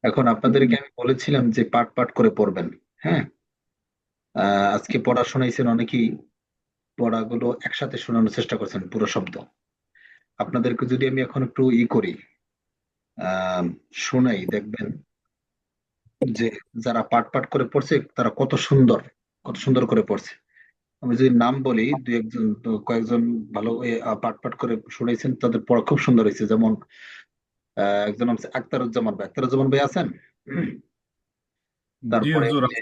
এখন আপনাদেরকে আমি বলেছিলাম যে পার্ট পার্ট করে পড়বেন। হ্যাঁ। আজকে পড়া শোনাইছেন অনেকেই, পড়াগুলো একসাথে শোনানোর চেষ্টা করছেন পুরো শব্দ। আপনাদেরকে যদি আমি এখন একটু করি, আহ শোনাই, দেখবেন যে যারা পার্ট পার্ট করে পড়ছে তারা কত সুন্দর করে পড়ছে। আমি যদি নাম বলি, দুই একজন তো কয়েকজন ভালো পার্ট পার্ট করে শুনাইছেন, তাদের পড়া খুব সুন্দর হয়েছে। যেমন একজন নাম হচ্ছে আখতারুজ্জামান ভাই। আখতারুজ্জামান ভাই আছেন? জি তারপরে হুজুর, আছি।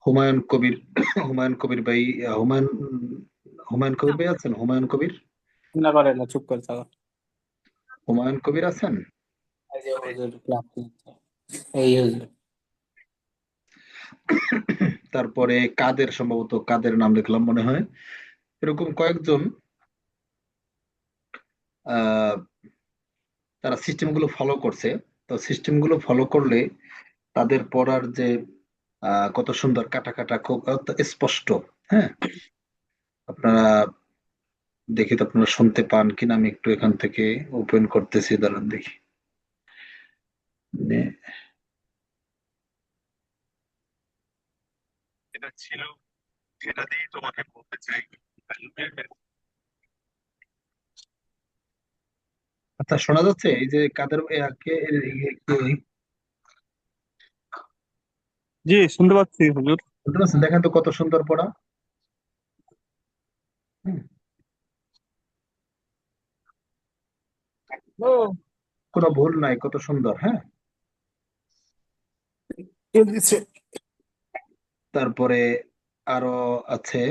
হুমায়ুন কবির। হুমায়ুন কবির ভাই, হুমায়ুন হুমায়ুন কবির ভাই আছেন? হুমায়ুন কবির, না করে না, চুপ করে থাকো। হুমায়ুন কবির আছেন? এই যে হুজুর ক্লাস নিচ্ছে। এই হুজুর। তারপরে কাদের, সম্ভবত কাদের নাম লিখলাম মনে হয়। এরকম কয়েকজন আহ তারা সিস্টেম গুলো ফলো করছে। তো সিস্টেম গুলো ফলো করলে তাদের পড়ার যে কত সুন্দর কাটা কাটা, খুব স্পষ্ট। হ্যাঁ। আপনারা দেখি তো, আপনারা শুনতে পান কিনা। আমি একটু এখান থেকে ওপেন করতেছি, দাঁড়ান দেখি। মানে এটা ছিল, এটা দিয়ে তোমাকে বলতে চাই। আচ্ছা, শোনা যাচ্ছে? এই যে কাদের জি, শুনতে পাচ্ছি হুজুর। বুঝতে পারছেন? দেখেন তো কত সুন্দর পড়া। হুম, ও, কোনো ভুল নাই, কত সুন্দর। হ্যাঁ। কে দিছে? তারপরে আরো আছে,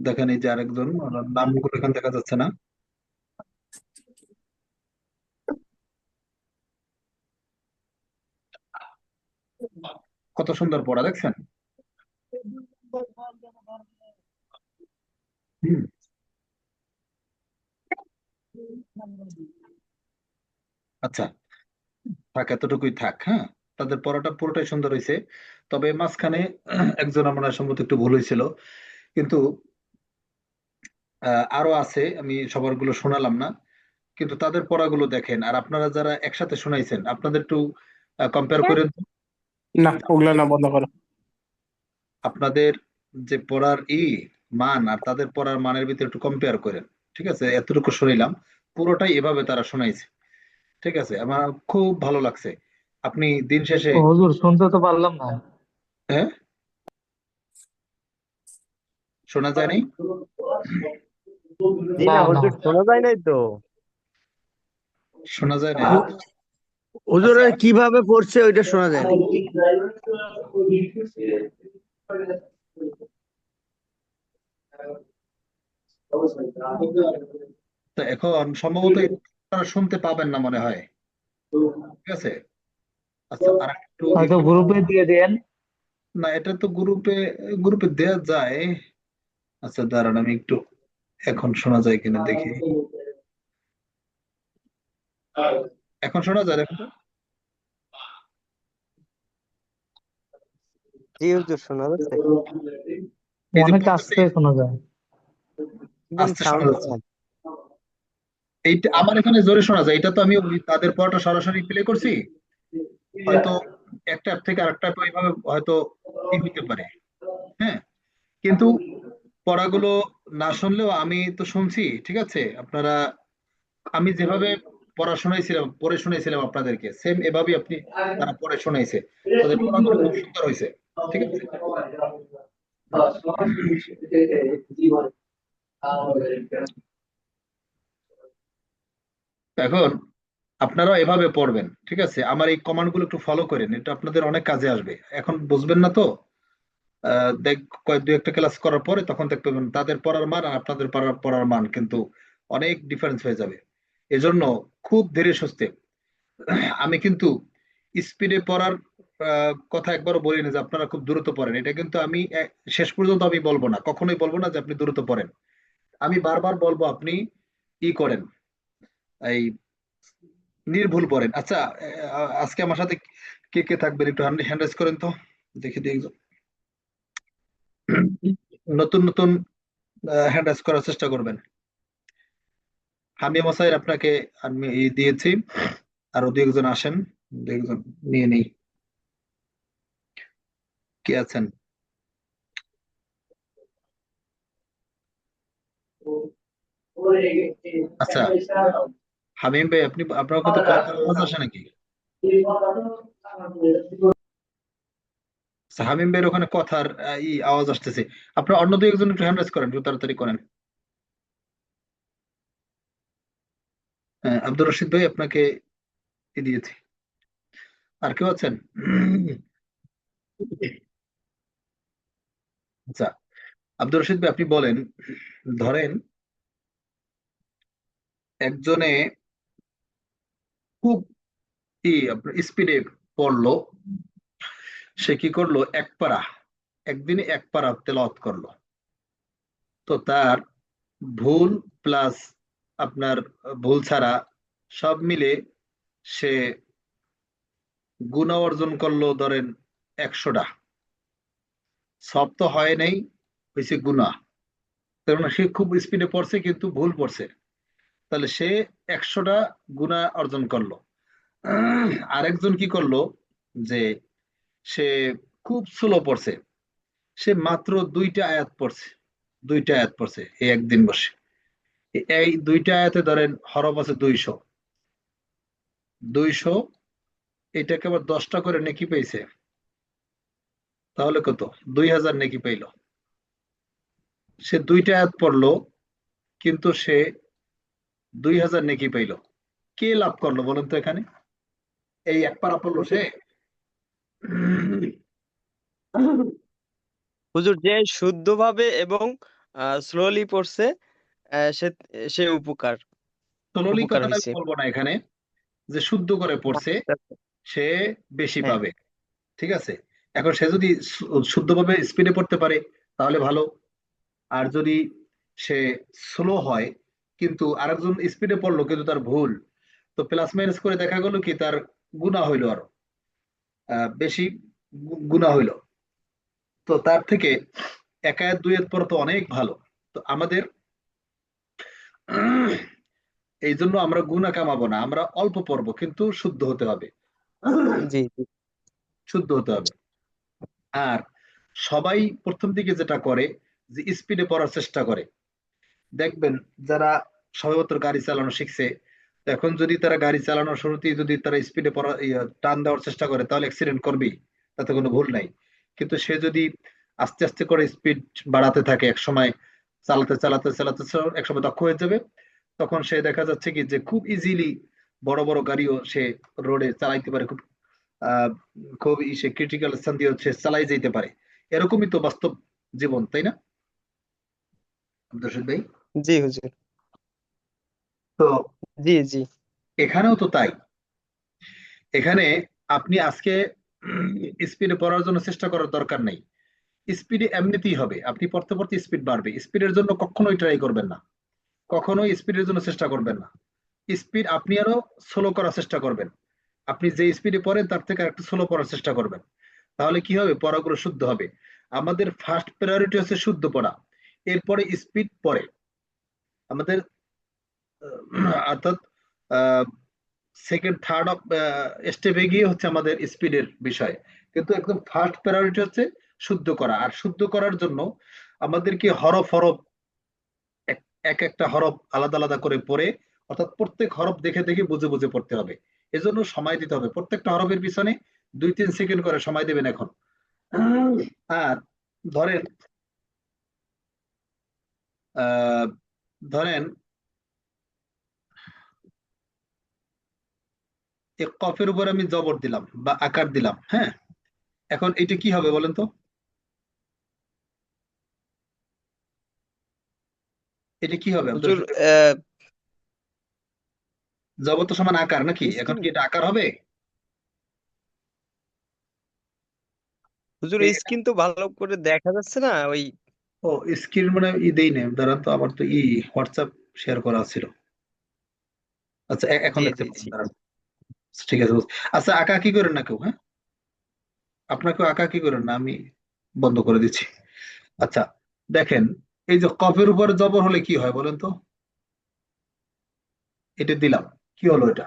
দেখেন এই যে আরেকজন, ওনার নামগুলো এখানে দেখা যাচ্ছে না। কত সুন্দর পড়া, দেখছেন? হুম। আচ্ছা, থাক, এতটুকুই থাক। হ্যাঁ। তাদের পড়াটা পুরোটাই সুন্দর হয়েছে। তবে মাঝখানে একজন আমার সম্ভবত একটু ভুল হয়েছিল, কিন্তু আরো আছে, আমি সবার গুলো শোনালাম না। কিন্তু তাদের পড়াগুলো দেখেন, আর আপনারা যারা একসাথে শোনাইছেন আপনাদের একটু কম্পেয়ার করেন তো। না, ওগুলা না, বন্ধ করো। আপনাদের যে পড়ার মান আর তাদের পড়ার মানের ভিতরে একটু কম্পেয়ার করেন। ঠিক আছে, এতটুকু শুনিলাম, পুরোটাই এভাবে তারা শোনাইছে। ঠিক আছে, আমার খুব ভালো লাগছে। আপনি দিন শেষে ও হুজুর, শুনতে তো পারলাম না। হ্যাঁ, শোনা যায় নাই? জি না না না। হুজুর, শোনা যায় নাই তো। শোনা যায় নাই? হু- আচ্ছা, হুজুরের কিভাবে পড়ছে ওইটা শোনা যায় নাই। তো এখন সম্ভবত আপনারা শুনতে পাবেন না মনে হয়। ঠিক আছে। আচ্ছা, আর একটু হয়তো গ্রুপে দিয়ে দেন। না, এটা তো গ্রুপে গ্রুপে দেয়া যায়। আচ্ছা, দাঁড়ান আমি একটু, এখন শোনা যায় কিনা দেখি। এখন শোনা যায়, দেখো তো। জি হুজুর, শোনা যাচ্ছে। এই যে অনেক বলতেছি, আস্তে শোনা যায়। একদম আস্তে শোনা সাউন্ড যাচ্ছে। কম। এইটা আমার এখানে জোরে শোনা যায়। এটা তো আমি ওই তাদের পড়াটা সরাসরি প্লে করছি। হয়তো একটা অ্যাপ থেকে আরেকটা অ্যাপ ওইভাবে হয়তো হইতে পারে। হ্যাঁ। কিন্তু পড়াগুলো না শুনলেও আমি তো শুনছি। ঠিক আছে, আপনারা, আমি যেভাবে পড়ে শুনাইছিলাম আপনাদেরকে, সেম এভাবেই আপনি, তারা পড়ে শোনাইছে। তাদের পড়াগুলো খুব সুন্দর হয়েছে। ঠিক আছে। এখন আপনারা এভাবে পড়বেন। ঠিক আছে, আমার এই কমান্ড গুলো একটু ফলো করেন, এটা আপনাদের অনেক কাজে আসবে। এখন বুঝবেন না তো, দেখ, কয়েক দুই একটা ক্লাস করার পরে তখন দেখতে পাবেন তাদের পড়ার মান আর আপনাদের পড়ার পড়ার মান কিন্তু অনেক ডিফারেন্স হয়ে যাবে। এজন্য খুব ধীরে সুস্থে, আমি কিন্তু স্পিডে পড়ার কথা একবারও বলিনি যে আপনারা খুব দ্রুত পড়েন। এটা কিন্তু আমি শেষ পর্যন্ত আমি বলবো না, কখনোই বলবো না যে আপনি দ্রুত পড়েন। আমি বারবার বলবো আপনি করেন, এই নির্ভুল পড়েন। আচ্ছা, আজকে আমার সাথে কে কে থাকবেন একটু হ্যান্ড রাইজ করেন তো, দেখি দিই একজন। নতুন নতুন হ্যান্ড রাইজ করার চেষ্টা করবেন। হামিয়া মাসাইর আপনাকে আমি দিয়েছি, আরো দু একজন আসেন। দেখুন নিয়ে নেই, কে আছেন? আচ্ছা, হামিম ভাই, আপনার কিন্তু কথার আওয়াজ আসে নাকি? আচ্ছা, হামিম ভাইয়ের ওখানে কথার আওয়াজ আসতেছে। আপনার অন্য দুই একজন একটু হ্যান্ড রাইজ করেন, একটু তাড়াতাড়ি করেন। হ্যাঁ, আব্দুর রশিদ ভাই, আপনাকে দিয়েছি। আর কেউ আছেন? আচ্ছা, আব্দুর রশিদ ভাই, আপনি বলেন, ধরেন একজনে খুব আপনার স্পিডে পড়লো, সে কি করলো, একদিনে এক পারা তেলাওয়াত করলো। তো তার ভুল প্লাস আপনার ভুল ছাড়া সব মিলে সে গুণা অর্জন করলো ধরেন 100টা। সব তো হয় নাই, হয়েছে গুণা। তার মানে সে খুব স্পিডে পড়ছে কিন্তু ভুল পড়ছে, তাহলে সে 100টা গুণা অর্জন করলো। আরেকজন কি করলো, যে সে খুব স্লো পড়ছে, সে মাত্র 2টা আয়াত পড়ছে এই একদিন বসে। এই 2টা আয়াতে ধরেন হরফ আছে 200, এটাকে আবার 10টা করে নেকি পেয়েছে, তাহলে কত? 2000 নেকি পাইলো। সে 2টা আয়াত পড়লো কিন্তু সে 2000 নেকি পাইলো। কে লাভ করলো বলেন তো এখানে? এই এক পারা পড়লো সে? হুজুর, যে শুদ্ধভাবে এবং স্লোলি পড়ছে, সে সে উপকার সোলোলি উপকার কথাটা আমি হয়েছে। বলবো না এখানে, যে শুদ্ধ করে পড়ছে সে বেশি হ্যাঁ, পাবে। ঠিক আছে, এখন সে যদি শুদ্ধভাবে স্পিডে পড়তে পারে তাহলে ভালো। আর যদি সে স্লো হয় কিন্তু আরেকজন স্পিডে পড়লো কিন্তু তার ভুল, তো প্লাস মাইনাস করে দেখা গেল কি তার গুণা হইলো, আরো বেশি গুণা হইলো। তো তার থেকে এক আয়াত দুই আয়াত পড়া তো অনেক ভালো। তো আমাদের এই জন্য আমরা গুণা কামাবো না, আমরা অল্প পড়বো কিন্তু শুদ্ধ হতে হবে। জি জি শুদ্ধ হতে হবে। আর সবাই প্রথম দিকে যেটা করে, যে স্পিডে পড়ার চেষ্টা করে, দেখবেন যারা সবেমাত্র গাড়ি চালানো শিখছে, তো এখন যদি তারা গাড়ি চালানোর শুরুতেই যদি তারা স্পিডে পড়া টান দেওয়ার চেষ্টা করে তাহলে অ্যাক্সিডেন্ট করবেই, তাতে কোনো ভুল নাই। কিন্তু সে যদি আস্তে আস্তে করে স্পিড বাড়াতে থাকে, এক সময় চালাতে চালাতে চালাতে এক সময় দক্ষ হয়ে যাবে, তখন সে দেখা যাচ্ছে কি যে খুব ইজিলি বড় বড় গাড়িও সে রোডে চালাইতে পারে, আহ খুব সে ক্রিটিক্যাল স্থান দিয়ে হচ্ছে চালাই যেতে পারে। এরকমই তো বাস্তব জীবন, তাই না আব্দুর রশিদ ভাই? জি হুজুর। তো জি জি এখানেও তো তাই। এখানে আপনি আজকে স্পিডে পড়ার জন্য চেষ্টা করার দরকার নেই, স্পিডে এমনিতেই হবে, আপনি পড়তে পড়তে স্পিড বাড়বে। স্পিডের জন্য কখনোই ট্রাই করবেন না, কখনোই স্পিডের জন্য চেষ্টা করবেন না। স্পিড আপনি আরো স্লো করার চেষ্টা করবেন, আপনি যে স্পিডে পড়েন তার থেকে একটু স্লো পড়ার চেষ্টা করবেন, তাহলে কি হবে, পড়াগুলো শুদ্ধ হবে। আমাদের ফার্স্ট প্রায়োরিটি হচ্ছে শুদ্ধ পড়া, এরপরে স্পিড পড়ে আমাদের, অর্থাৎ সেকেন্ড থার্ড অফ স্টেপে গিয়ে হচ্ছে আমাদের স্পিডের বিষয়। কিন্তু একদম ফার্স্ট প্রায়োরিটি হচ্ছে শুদ্ধ করা। আর শুদ্ধ করার জন্য আমাদেরকে হরফ হরফ এক এক একটা হরফ আলাদা আলাদা করে পড়ে, অর্থাৎ প্রত্যেক হরফ দেখে দেখে বুঝে বুঝে পড়তে হবে। এজন্য সময় দিতে হবে, প্রত্যেকটা হরফের পিছনে 2-3 সেকেন্ড করে সময় দেবেন এখন। আর ধরেন আহ ধরেন এই কফের উপর আমি জবর দিলাম বা আকার দিলাম, হ্যাঁ, এখন এটা কি হবে বলেন তো? এটা কি হবে আব্দুল হুজুর, রশিদ? জবর তো সমান আকার নাকি? এখন স্ক্রিন কি এটা আকার হবে? হুজুর, এ- স্ক্রিন তো ভালো করে দেখা যাচ্ছে না ওই। ও, স্ক্রিন মানে দেই না দাঁড়ান তো, আমার তো হোয়াটসঅ্যাপ শেয়ার করা ছিল। আচ্ছা, এখন জি দেখতে জি পাচ্ছেন, জি দাঁড়ান। ঠিক আছে, আচ্ছা, আঁকা কি করেন না কেউ? হ্যাঁ, আপনাকেও আঁকা কি করেন না, আমি বন্ধ করে দিচ্ছি। আচ্ছা, দেখেন, এই যে কফের উপর জবর হলে কি হয় বলেন তো? এটা দিলাম, কি হলো এটা?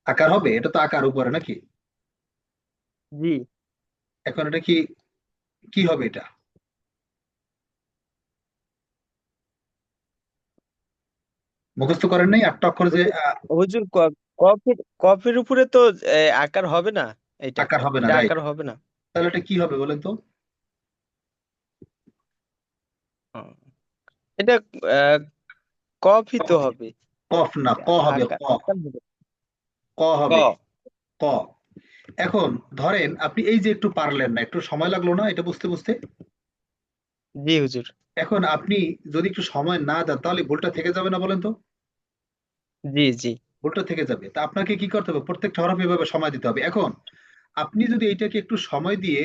আকার হবে, এটা তো আকার উপরে নাকি? জি এখন এটা কি কি হবে এটা? মুখস্থ করেন নাই 8টা অক্ষর যে হুজুর হুজুর কফির কফির উপরে তো আকার হবে না। এটা আকার হবে না, এটা রাইট? আকার হবে না। তাহলে এটা কি হবে বলেন তো? হুম। এটা আহ, কফি তো হবে। কফ না, ক হবে, আকার ক। আকার হবে। ক হবে, ক ক। এখন ধরেন আপনি এই যে একটু পারলেন না, একটু সময় লাগলো না এটা বুঝতে বুঝতে? জি হুজুর। এখন আপনি যদি একটু সময় না দেন তাহলে ভুলটা থেকে যাবে না বলেন তো? জি জি ভুলটা থেকে যাবে, তা আপনাকে কি করতে হবে? প্রত্যেকটা হরফ এভাবে সময় দিতে হবে। এখন আপনি যদি এইটাকে একটু সময় দিয়ে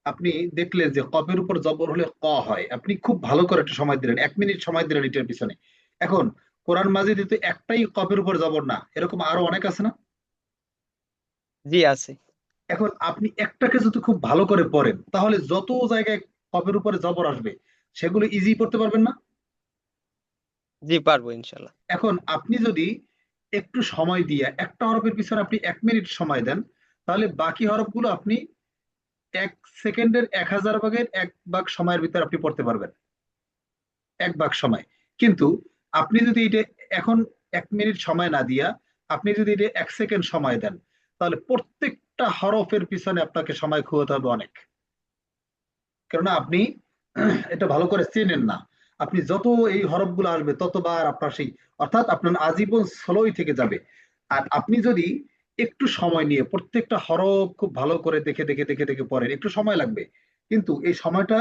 আপনি দেখলেন যে কফের উপর জবর হলে ক হয়, আপনি খুব ভালো করে একটু সময় দিলেন, 1 মিনিট সময় দিলেন এটার পিছনে। এখন কোরআন মাজিদে তো একটাই কফের উপর জবর না, এরকম আরো অনেক আছে না? জি আছে। এখন আপনি একটাকে যদি খুব ভালো করে পড়েন তাহলে যত জায়গায় কফের উপরে জবর আসবে সেগুলো ইজি পড়তে পারবেন না? জি পারবো ইনশাল্লাহ। এখন আপনি যদি একটু সময় দিয়ে একটা হরফের পিছনে আপনি 1 মিনিট সময় দেন তাহলে বাকি হরফগুলো আপনি 1 সেকেন্ডের 1000 ভাগের 1 ভাগ সময়ের ভিতরে আপনি পড়তে পারবেন, 1 ভাগ সময়। কিন্তু আপনি যদি এটা এখন 1 মিনিট সময় না দিয়া আপনি যদি এটা 1 সেকেন্ড সময় দেন তাহলে প্রত্যেকটা হরফের পিছনে আপনাকে সময় খুঁজতে হবে অনেক। কেননা আপনি এটা ভালো করে চেনেন না। আপনি যত এই হরফগুলো আসবে ততবার আপনার সেই, অর্থাৎ আপনার আজীবন স্লোই থেকে যাবে। আর আপনি যদি একটু সময় নিয়ে প্রত্যেকটা হরফ খুব ভালো করে দেখে দেখে দেখে দেখে পড়েন, একটু সময় লাগবে কিন্তু এই সময়টা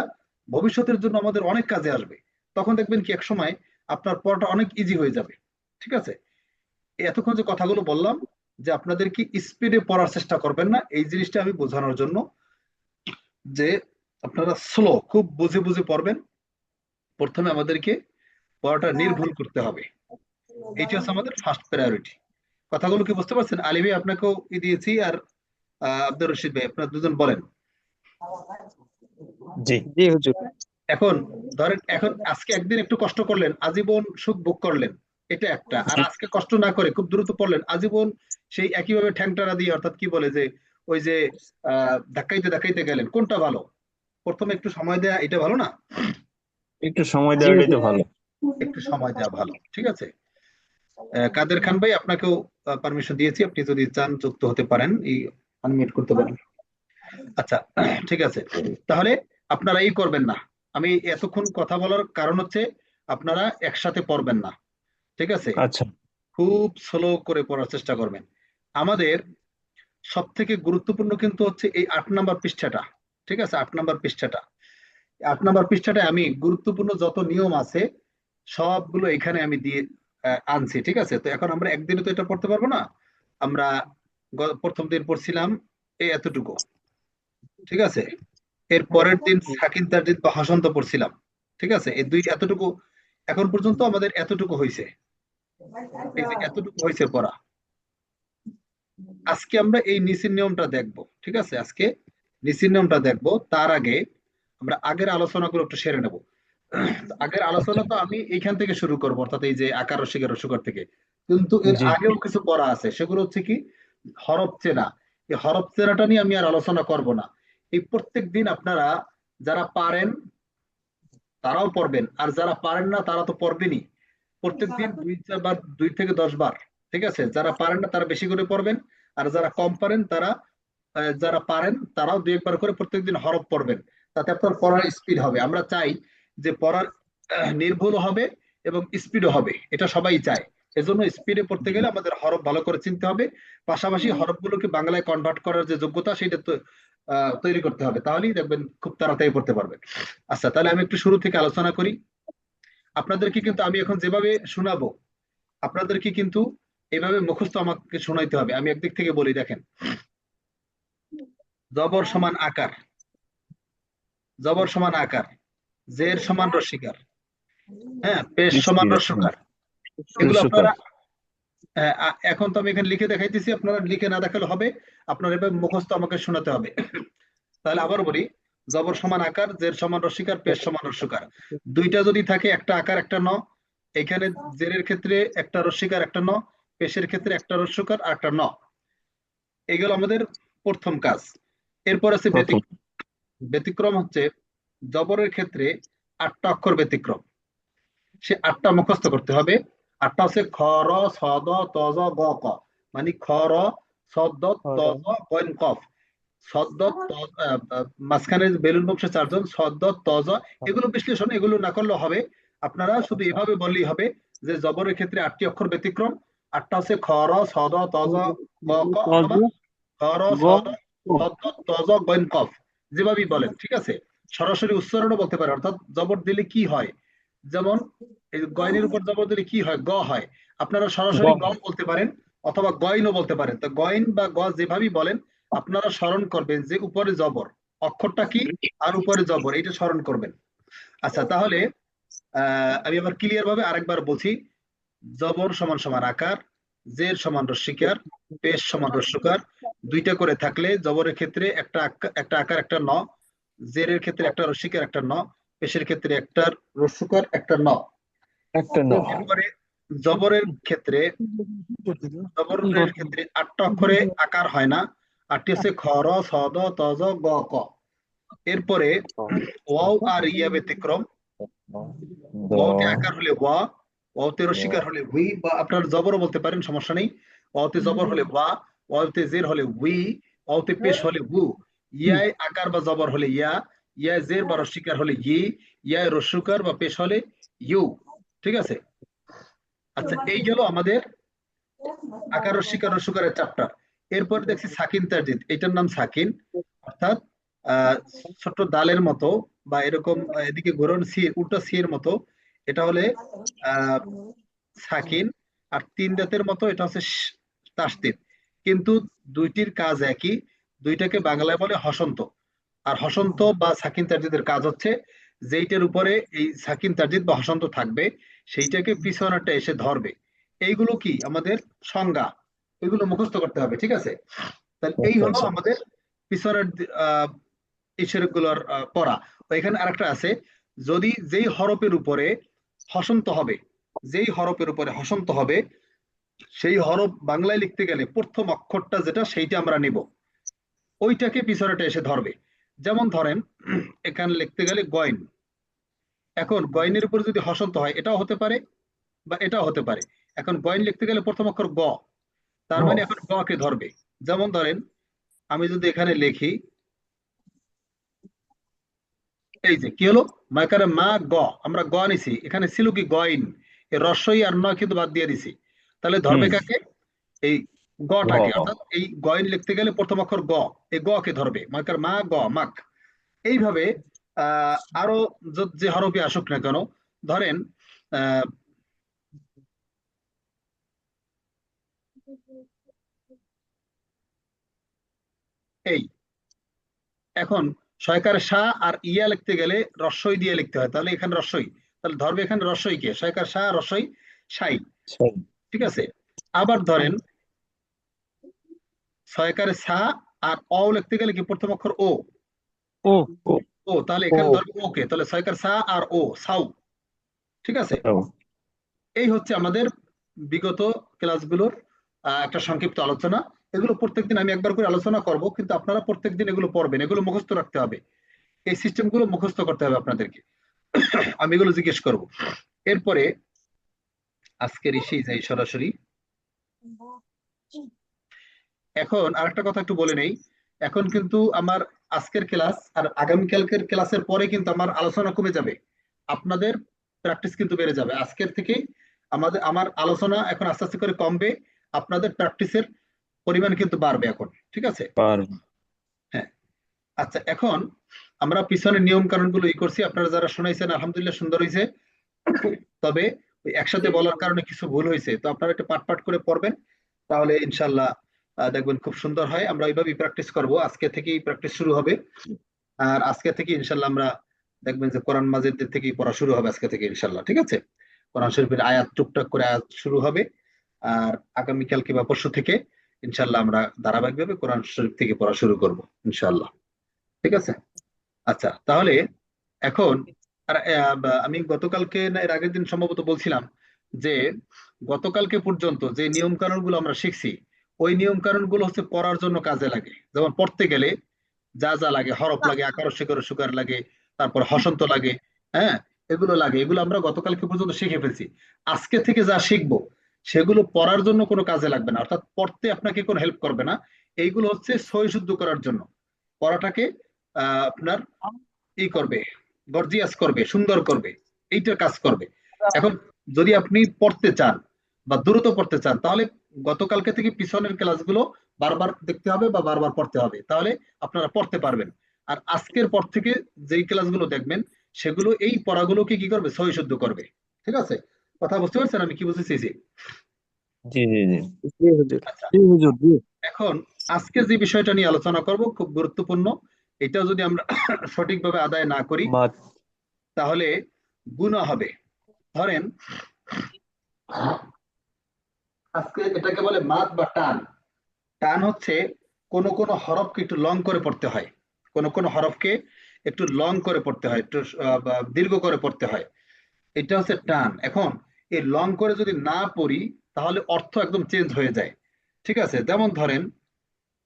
ভবিষ্যতের জন্য আমাদের অনেক কাজে আসবে। তখন দেখবেন কি এক সময় আপনার পড়াটা অনেক ইজি হয়ে যাবে। ঠিক আছে? এতক্ষণ যে কথাগুলো বললাম যে আপনাদের কি স্পিডে পড়ার চেষ্টা করবেন না, এই জিনিসটা আমি বোঝানোর জন্য যে আপনারা স্লো খুব বুঝে বুঝে পড়বেন। প্রথমে আমাদেরকে পড়াটা নির্ভুল করতে হবে, এইটা হচ্ছে আমাদের ফার্স্ট প্রায়োরিটি। কথাগুলো কি বুঝতে পারছেন? আলী ভাই আপনাকেও দিয়েছি, আর আব্দুর রশিদ ভাই আপনারা দুজন বলেন। জি। জি হুজুর। এখন ধরেন এখন আজকে একদিন একটু কষ্ট করলেন, আজীবন সুখ ভোগ করলেন, এটা একটা। আর জি। আজকে কষ্ট না করে খুব দ্রুত পড়লেন, আজীবন সেই একইভাবে ঠ্যাংটানা দিয়ে, অর্থাৎ কি বলে যে ওই যে ধাক্কাইতে ধাক্কাইতে গেলেন, কোনটা ভালো? প্রথমে একটু সময় দেয়া এটা ভালো না? একটু সময় জি দেওয়াটাই তো হুজুর। ভালো। একটু সময় দেওয়া ভালো, ঠিক আছে। কাদের খান ভাই আপনাকেও পারমিশন দিয়েছি, আপনি যদি চান যুক্ত হতে পারেন, এই আনমিউট করতে পারেন। আচ্ছা, ঠিক আছে। তাহলে আপনারা এই করবেন না, আমি এতক্ষণ কথা বলার কারণ হচ্ছে আপনারা একসাথে পড়বেন না, ঠিক আছে? আচ্ছা। খুব স্লো করে পড়ার চেষ্টা করবেন। আমাদের সব থেকে গুরুত্বপূর্ণ কিন্তু হচ্ছে এই 8 নম্বর পৃষ্ঠাটা, ঠিক আছে? 8 নম্বর পৃষ্ঠাটা, 8 নম্বর পৃষ্ঠাটায় আমি গুরুত্বপূর্ণ যত নিয়ম আছে সবগুলো এখানে আমি দিয়ে আনছি, ঠিক আছে? তো এখন আমরা একদিনে তো এটা পড়তে পারবো না। আমরা প্রথম দিন পড়ছিলাম এই এতটুকু, ঠিক আছে? এর পরের দিন সাকিন তাজদিদ বা হাসন্ত পড়ছিলাম, ঠিক আছে? এই দুই এতটুকু, এখন পর্যন্ত আমাদের এতটুকু হয়েছে, এই যে এতটুকু হয়েছে পড়া। আজকে আমরা এই নিচের নিয়মটা দেখব, ঠিক আছে? আজকে নিচের নিয়মটা দেখব, তার আগে আমরা আগের আলোচনাগুলো একটু সেরে নেব। তো আগের আচ্ছা। আলোচনা তো আমি এইখান থেকে শুরু করবো, অর্থাৎ এই যে আকার রসিকের রসিকর থেকে। কিন্তু এর জি। আগেও কিছু পড়া আছে, সেগুলো হচ্ছে কি হরফ চেনা। এই হরফ চেনাটা নিয়ে আমি আর আলোচনা করব না। এই প্রত্যেক দিন আপনারা যারা পারেন তারাও পড়বেন, আর যারা পারেন না তারা তো পড়বেনই। প্রত্যেক দিন 2-4 বার, 2 থেকে 10 বার, ঠিক আছে? যারা পারেন না তারা বেশি করে পড়বেন, আর যারা কম পারেন তারা যারা পারেন তারাও 2-1 বার করে প্রত্যেকদিন হরফ পড়বেন। তাতে আপনার পড়ার স্পিড হবে। আমরা চাই যে পড়ার নির্ভুল হবে এবং স্পিডও হবে, এটা সবাই চায়। এজন্য স্পিডে পড়তে গেলে আমাদের হরফ ভালো করে চিনতে হবে, পাশাপাশি হরফগুলোকে বাংলায় কনভার্ট করার যে যোগ্যতা সেটা তো তৈরি করতে হবে, তাহলেই দেখবেন খুব তাড়াতাড়ি পড়তে পারবেন। আচ্ছা, তাহলে আমি একটু শুরু থেকে আলোচনা করি। আপনাদেরকে কিন্তু আমি এখন যেভাবে শোনাবো আপনাদেরকে কিন্তু এভাবে মুখস্থ আমাকে শোনাইতে হবে। আমি একদিক থেকে বলি, দেখেন, জবর সমান আকার, জবর সমান আকার, জের সমান রস্বীকার, হ্যাঁ, পেশ সমান নিশ্চয়ই। রস্যকার, এগুলো সুকার। আপনারা এখন তো আমি এখানে লিখে দেখাইতেছি, আপনারা লিখে না দেখালে হবে, আপনার এভাবে মুখস্থ আমাকে শোনাতে হবে। তাহলে আবার বলি, জবর সমান আকার, জের সমান রস্বীকার, পেশ সমান রস্যকার। দুইটা যদি থাকে, একটা আকার একটা ন, এখানে জেরের ক্ষেত্রে একটা রস্যিকার একটা ন, পেশের ক্ষেত্রে একটা রস্যকার আর একটা ন। এইগুলো আমাদের প্রথম কাজ। এরপর আছে প্রথম ব্যতিক্রম হচ্ছে জবরের ক্ষেত্রে 8টা অক্ষর ব্যতিক্রম, সে 8টা মুখস্থ করতে হবে। 8টা হচ্ছে খ, র, ছ, দ, ত, জ, গ, ক। মানে খ, র, ছ, দ, ত, জ, গইন, কফ। ছদ্ম, মাঝখানে বেলুন বংশে 4জন, ছদ্ম, তজ। এগুলো বিশ্লেষণ এগুলো না করলেও হবে, আপনারা শুধু এভাবে বললেই হবে যে জবরের ক্ষেত্রে 8টি অক্ষর ব্যতিক্রম। 8টা হচ্ছে খ, র, ছ, দ, ত, জ, গ, ক, অথবা খ, র, ছ, দ, ছদ্ম, ত, জ, গইন, কফ। যেভাবেই বলেন, ঠিক আছে। সরাসরি উচ্চারণও বলতে পারে, অর্থাৎ জবর দিলে কি হয়, যেমন এই গয়নের উপর জবর দিলে কি হয়, গ হয়। আপনারা সরাসরি গম বলতে পারেন অথবা গয়নও বলতে পারেন। তো গয়ন বা গ যেভাবেই বলেন, আপনারা স্মরণ করবেন যে উপরে জবর, অক্ষরটা কি আর উপরে জবর, এটা স্মরণ করবেন। আচ্ছা, তাহলে আমি আবার ক্লিয়ার ভাবে আরেকবার বলছি। জবর সমান সমান আকার, জের সমান রস্বীকার, পেশ সমান রস্যকার। দুইটা করে থাকলে জবরের ক্ষেত্রে একটা আকার একটা ন, জেরের ক্ষেত্রে একটা রস্বীকার একটা ন, পেশের ক্ষেত্রে একটা রস্যকার একটা ন। একটা ন। এরপরে জবরের ক্ষেত্রে জবরের ক্ষেত্রে 8টা অক্ষরে আকার হয় না। 8টি হচ্ছে খ, র, ছ, দ, ত, জ, গ, ক। এরপরে ওয়াও আর ইয়া ব্যতিক্রম। দ ওয়াওতে আকার হলে ওয়া, ওয়াওতে রস্বীকার হলে উই, বা আপনার জবরও বলতে পারেন, সমস্যা নেই। ওয়াওতে জবর হলে ওয়া, ওয়াওতে জের হলে উই, ওয়াওতে পেশ হলে উ। ইয়ায় আকার বা জবর হলে ইয়া, ইয়ায় জের বা রস্বীকার হলে ই, ইয়ায় রস্যকার বা পেশ হলে ইউ। ঠিক আছে। আচ্ছা, এই গেল আমাদের আকার রস্বীকার রস্যকারের চ্যাপ্টার। এরপর দেখছি সাকিন তারজিদ, এটার নাম সাকিন, অর্থাৎ আহ ছোট্ট দালের মতো বা এরকম এদিকে ঘোরন সি, উল্টা সি এর মতো। এটা হলে আহ সাকিন। আর 3 দাঁতের মতো এটা হচ্ছে তাসদিদ। কিন্তু দুইটির কাজ একই, দুইটাকে বাংলায় বলে হসন্ত। আর হসন্ত বা সাকিন তারজিদের কাজ হচ্ছে যেইটার উপরে এই সাকিন তারজিদ বা হসন্ত থাকবে সেইটাকে পিছনেরটা এসে ধরবে। এইগুলো কি আমাদের সংজ্ঞা, এগুলো মুখস্থ করতে হবে, ঠিক আছে। তাহলে এই হলো আমাদের পিছনের ইশারাগুলোর পড়া। এখানে আরেকটা আছে, যদি যেই হরফের উপরে হসন্ত হবে, যেই হরফের উপরে হসন্ত হবে সেই হরফ বাংলায় লিখতে গেলে প্রথম অক্ষরটা যেটা সেইটা আমরা নিব, ওইটাকে পিছনেটা এসে ধরবে। যেমন ধরেন এখানে লিখতে গেলে গয়ন, এখন গয়নের উপর যদি হসন্ত হয় এটাও হতে পারে বা এটাও হতে পারে। এখন গয়ন লিখতে গেলে প্রথম অক্ষর গ, তার মানে এখন গ কে ধরবে। যেমন ধরেন আমি যদি এখানে লিখি, এই যে কি হলো, মাকারে মা গ, আমরা গ নিছি, এখানে ছিল কি গয়ন, এই রস্বই আর নয় কিন্তু বাদ দিয়ে দিছি। তাহলে ধরবে কাকে, এই গটাকে। অর্থাৎ এই গয়ন লিখতে গেলে প্রথম অক্ষর গ, এই গ কে ধরবে, মাকার মা গ, মাক। এইভাবে আরো যে হরফে আসুক না কেন, ধরেন আহ এই এখন শয়কার শাহ আর ইয়া লিখতে গেলে রস্বই দিয়ে লিখতে হয়, তাহলে এখানে রস্বই, তাহলে ধরবে এখানে রস্বই কে, শয়কার শাহ রস্বই সাই। ঠিক আছে। আবার ধরেন ছয়কারে সা আর অ লিখতে গেলে কি প্রথম অক্ষর ও, ও ও, তাহলে এখানে ধরবে ওকে, তাহলে ছয়কার সা আর ও সাউ। ঠিক আছে। এই হচ্ছে আমাদের বিগত ক্লাসগুলোর একটা সংক্ষিপ্ত আলোচনা। এগুলো প্রত্যেকদিন আমি একবার করে আলোচনা করব, কিন্তু আপনারা প্রত্যেকদিন এগুলো পড়বেন, এগুলো মুখস্থ রাখতে হবে, এই সিস্টেমগুলো মুখস্থ করতে হবে আপনাদেরকে। আমি এগুলো জিজ্ঞেস করব। এরপরে আজকের ইসেই যাই সরাসরি। এখন আরেকটা কথা একটু বলে নেই, এখন কিন্তু আমার আজকের ক্লাস আর আগামীকালকের ক্লাসের পরে কিন্তু আমার আলোচনা কমে যাবে, আপনাদের প্র্যাকটিস কিন্তু বেড়ে যাবে। আজকের থেকেই আমার আলোচনা এখন আস্তে আস্তে করে কমবে, আপনাদের প্র্যাকটিসের পরিমাণ কিন্তু বাড়বে এখন, ঠিক আছে। হ্যাঁ। আচ্ছা, এখন আমরা পিছনের নিয়ম কানুন গুলো করছি, আপনারা যারা শোনাইছেন আলহামদুলিল্লাহ সুন্দর হয়েছে। তবে ওই একসাথে বলার কারণে কিছু ভুল হয়েছে, তো আপনারা একটু পাট পাট করে পড়বেন, তাহলে ইনশাল্লাহ দেখবেন খুব সুন্দর হয়। আমরা ওইভাবেই প্র্যাকটিস করব, আজকে থেকেই প্র্যাকটিস শুরু হবে। আর আজকে থেকে ইনশাল্লাহ আমরা দেখবেন যে কোরআন মাজিদ থেকেই পড়া শুরু হবে আজকে থেকে ইনশাল্লাহ, ঠিক আছে। কোরআন শরীফের আয়াত টুকটাক করে আয়াত শুরু হবে। আর আগামীকালকে বা পরশু থেকে ইনশাল্লাহ আমরা ধারাবাহিকভাবে কোরআন শরীফ থেকে পড়া শুরু করব ইনশাল্লাহ, ঠিক আছে। আচ্ছা, তাহলে এখন আমি গতকালকে না এর আগের দিন সম্ভবত বলছিলাম যে গতকালকে পর্যন্ত যে নিয়ম কানুন গুলো আমরা শিখছি, ওই নিয়ম কানুন গুলো হচ্ছে পড়ার জন্য কাজে লাগে। যেমন পড়তে গেলে যা যা লাগে, হরফ লাগে, আকার শিকার সুকার লাগে, তারপর হসন্ত লাগে, হ্যাঁ, এগুলো লাগে। এগুলো আমরা গতকালকে পর্যন্ত শিখে ফেলছি। আজকে থেকে যা শিখবো সেগুলো পড়ার জন্য কোনো কাজে লাগবে না, অর্থাৎ পড়তে আপনাকে কোনো হেল্প করবে না। এইগুলো হচ্ছে সই শুদ্ধ করার জন্য, পড়াটাকে আপনার করবে, গর্জিয়াস করবে, সুন্দর করবে, এইটার কাজ করবে। এখন যদি আপনি পড়তে চান বা দ্রুত পড়তে চান, তাহলে গতকালকে থেকে পিছনের ক্লাসগুলো বারবার দেখতে হবে বা বারবার পড়তে হবে, তাহলে আপনারা পড়তে পারবেন। আর আজকের পর থেকে যেই ক্লাসগুলো দেখবেন সেগুলো এই পড়াগুলোকে কি করবে, সহি শুদ্ধ করবে। ঠিক আছে, কথা বুঝতে পারছেন আমি কি বুঝতে চেয়েছি? জি জি জি জি হুজুর। আচ্ছা, জি হুজুর জি। এখন আজকে যে বিষয়টা নিয়ে আলোচনা করব খুব গুরুত্বপূর্ণ। এটা যদি আমরা সঠিকভাবে আদায় না করি মাত তাহলে গুনাহ হবে। ধরেন আজকে এটাকে বলে মাদ বা টান। টান হচ্ছে কোন কোন হরফকে একটু লং করে পড়তে হয়, কোন কোন হরফকে একটু লং করে পড়তে হয়, একটু বা দীর্ঘ করে পড়তে হয়, এটা হচ্ছে টান। এখন এই লং করে যদি না পড়ি তাহলে অর্থ একদম চেঞ্জ হয়ে যায়। ঠিক আছে, যেমন ধরেন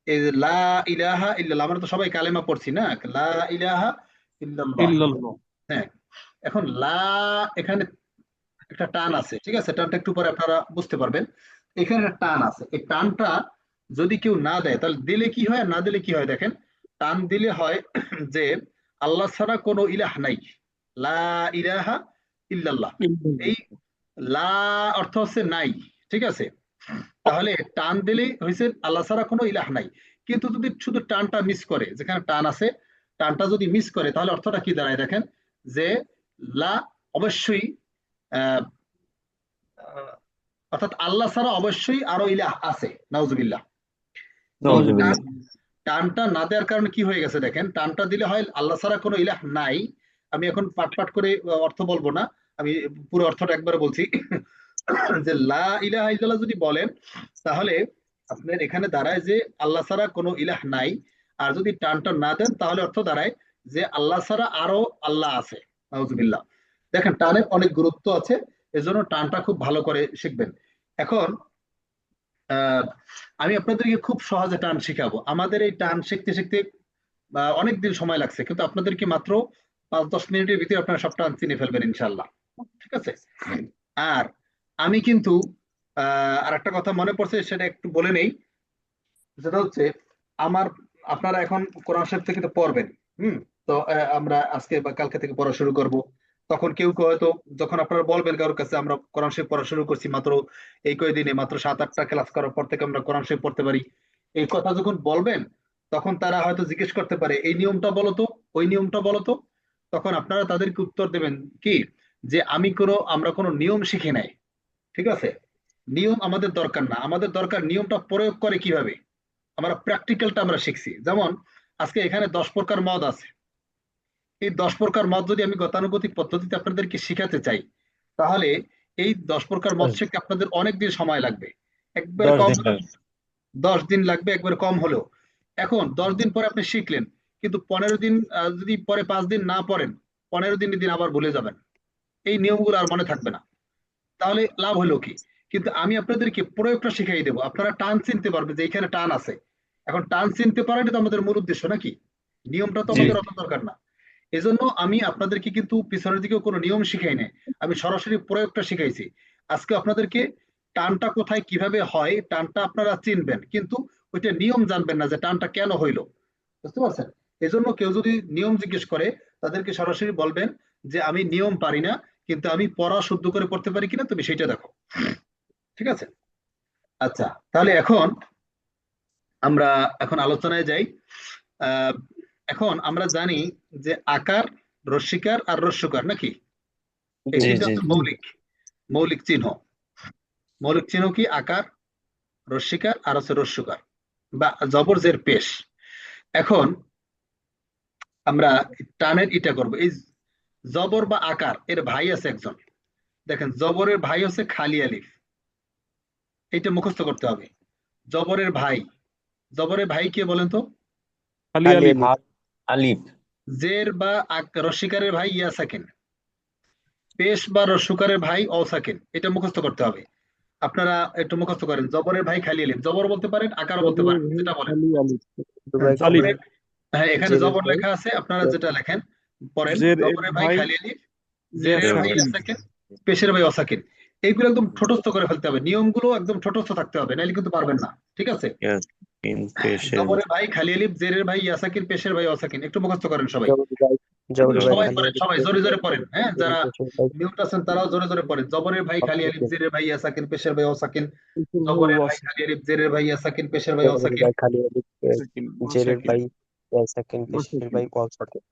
এই যে লা ইলাহা ইল্লাল্লাহ, আমরা তো সবাই কালেমা পড়ছি না, লা ইলাহা ইল্লাল্লাহ। ইল্লাল্লাহ। হ্যাঁ, এখন লা, এখানে একটা টান আছে, ঠিক আছে, টানটা একটু পরে আপনারা বুঝতে পারবেন। এখানে একটা টান আছে, এই টানটা যদি কেউ না দেয় তাহলে দিলে কি হয় আর না দিলে কি হয় দেখেন। টান দিলে হয় যে আল্লাহ ছাড়া কোনো ইলাহ নাই, লা ইলাহা ইল্লাল্লাহ। এই লা অর্থ হচ্ছে নাই, ঠিক আছে, তাহলে টান দিলেই হয়েছে আল্লাহ ছাড়া কোনো ইলাহ নাই। কিন্তু যদি শুধু টানটা মিস করে, যেখানে টান আছে টানটা যদি মিস করে তাহলে অর্থটা কি দাঁড়ায় দেখেন, যে লা অবশ্যই আহ, আহ, অর্থাৎ আল্লাহ ছাড়া অবশ্যই আরো ইলাহ আছে, নাউজুবিল্লাহ। তো নাউজুবিল্লাহ। টানটা না দেওয়ার কারণে কি হয়ে গেছে দেখেন, টানটা দিলে হয় আল্লাহ ছাড়া কোনো ইলাহ নাই। আমি এখন পাট পাট করে অর্থ বলবো না, আমি পুরো অর্থটা একবার বলছি। যে লা ইলাহা ইল্লাল্লাহ যদি বলেন তাহলে আপনার এখানে দাঁড়ায় যে আল্লাহ ছাড়া কোনো ইলাহ নাই। আর যদি টানটা না দেন তাহলে অর্থ দাঁড়ায় যে আল্লাহ ছাড়া আরো আল্লাহ আছে, নাউজুবিল্লাহ। দেখেন টানের অনেক গুরুত্ব আছে, এজন্য টানটা খুব ভালো করে শিখবেন। এখন আহ, আমি আপনাদেরকে খুব সহজে টান শিখাবো। আমাদের এই টান শিখতে শিখতে অনেক দিন সময় লাগছে, কিন্তু আপনাদেরকে মাত্র 5-10 মিনিটের ভিতরে আপনারা সব টান চিনে ফেলবেন ইনশাল্লাহ। ঠিক আছে, আর আমি কিন্তু আর একটা কথা মনে পড়ছে, সেটা একটু বলে নেই। সেটা হচ্ছে আমার, আপনারা এখন কোরআন শরীফ থেকে তো পড়বেন। হুম, তো আমরা আজকে বা কালকে থেকে পড়া শুরু করব। তখন কেউ কেউ হয়তো, যখন আপনারা বলবেন কারোর কাছে আমরা কোরআন শরীফ পড়া শুরু করছি মাত্র এই কয়দিনে, মাত্র 7-8টা ক্লাস করার পর থেকে আমরা কোরআন শরীফ পড়তে পারি, এই কথা যখন বলবেন তখন তারা হয়তো জিজ্ঞেস করতে পারে এই নিয়মটা বলো তো, ওই নিয়মটা বলো তো। তখন আপনারা তাদেরকে উত্তর দেবেন কি, যে আমরা কোনো নিয়ম শিখি নাই। ঠিক আছে, নিয়ম আমাদের দরকার না, আমাদের দরকার নিয়মটা প্রয়োগ করে কিভাবে, আমরা প্র্যাকটিক্যালটা আমরা শিখছি। যেমন আজকে এখানে 10 প্রকার মদ আছে, এই 10 প্রকার মদ যদি আমি গতানুগতিক পদ্ধতিতে আপনাদেরকে শিখাতে চাই তাহলে এই 10 প্রকার মদ শিখতে আপনাদের অনেক দিন সময় লাগবে, একবারে 10 কম দিন হলেও লাগে। 10 দিন লাগবে, একবারে কম হলেও। এখন 10 দিন পরে আপনি শিখলেন, কিন্তু 15 দিন যদি পরে 5 দিন না পড়েন, 15 দিন আবার ভুলে যাবেন, এই নিয়মগুলো আর মনে থাকবে না, তাহলে লাভ হলো কি? কিন্তু আমি আপনাদেরকে প্রয়োগটা শিখাই দেবো, আপনারা টান চিনতে পারবেন যে এখানে টান আছে। এখন টান চিনতে পারাটা তো আমাদের মূল উদ্দেশ্য নাকি, নিয়মটা তো জি আমাদের অত দরকার না। এজন্য আমি আপনাদেরকে কিন্তু পিছনের দিকে কোনো নিয়ম শিখাই নাই, আমি সরাসরি প্রয়োগটা শিখাইছি। আজকে আপনাদেরকে টানটা কোথায় কিভাবে হয় টানটা আপনারা চিনবেন, কিন্তু ওইটা নিয়ম জানবেন না যে টানটা কেন হইলো, বুঝতে পারছেন? এজন্য কেউ যদি নিয়ম জিজ্ঞেস করে তাদেরকে সরাসরি বলবেন যে আমি নিয়ম পারি না, কিন্তু আমি পড়া শুদ্ধ করে পড়তে পারি কিনা তুমি সেটা দেখো। ঠিক আছে, আচ্ছা, তাহলে আমরা এখন আলোচনায় যাই। আহ, এখন আমরা জানি যে আকার, রস্যিকার আর রস্যকার নাকি, এই জি তিনটা জি হচ্ছে মৌলিক মৌলিক চিহ্ন। মৌলিক চিহ্ন কি, আকার, রস্যিকার আর হচ্ছে রস্যকার বা জবর জের পেশ। এখন আমরা টানের ইটা করব, এই জবর বা আকার এর ভাই আছে একজন, দেখেন জবরের ভাই হচ্ছে খালি আলিফ, এটা মুখস্থ করতে হবে। জবরের ভাই, জবরের ভাই কে বলেন তো? খালি খালি আলিফ। আলিফ। আলিফ। জের বা রস্যিকারের ভাই ইয়া সাকিন, পেশ বা রস্যকারের ভাই অ সাকিন, এটা মুখস্থ করতে হবে। আপনারা একটু মুখস্থ করেন, জবরের ভাই খালি আলিফ, জবর বলতে পারেন, আকারও বলতে জবরের পারেন, ভাই যেটা বলেন। খালি আলিফ, ছোট ভাই খালি আলিফ, জবরের, হ্যাঁ এখানে জেরের জবর ভাই লেখা আছে, আপনারা যেটা লেখেন পড়েন। জের এর জবরের ভাই ভাই খালি আলিফ, ইয়া জেরের ভাই সাকিন, ইয়াসাকিন, পেশের ভাই অসাকিন। এইগুলো একদম ঠোঁটস্থ করে ফেলতে হবে, নিয়মগুলো একদম ঠোঁটস্থ থাকতে হবে, নাহলে কিন্তু পারবেন না। ঠিক আছে? ইয়াসিন পেশের জবরের ভাই খালি আলিফ, জেরের ভাই ইয়াসাকিন, পেশের ভাই অসাকিন। একটু মুখস্থ করেন সবাই, জবর ভাই সবাই খালি পড়েন, আলিফ, সবাই জোরে জোরে পড়েন। হ্যাঁ, যারা পেশের ভাই মিউট আছেন তারাও জোরে জোরে পড়েন। জবরের ভাই খালি আলিফ, জেরের ভাই ইয়াসাকিন, পেশের ভাই অসাকিন। পেশের ভাই জবরের ভাই ওয়াসিম, খালি আলিফ, জেরের ভাই ইয়াসাকিন, পেশের ভাই জবর অসাকিন। ভাই খালি আলিফ, সাকিন, জেরের ওয়াসাকিন, ভাই সেকেন্ড পেশের ওয়াসাকিন, ভাই ওয়াল সাকিন।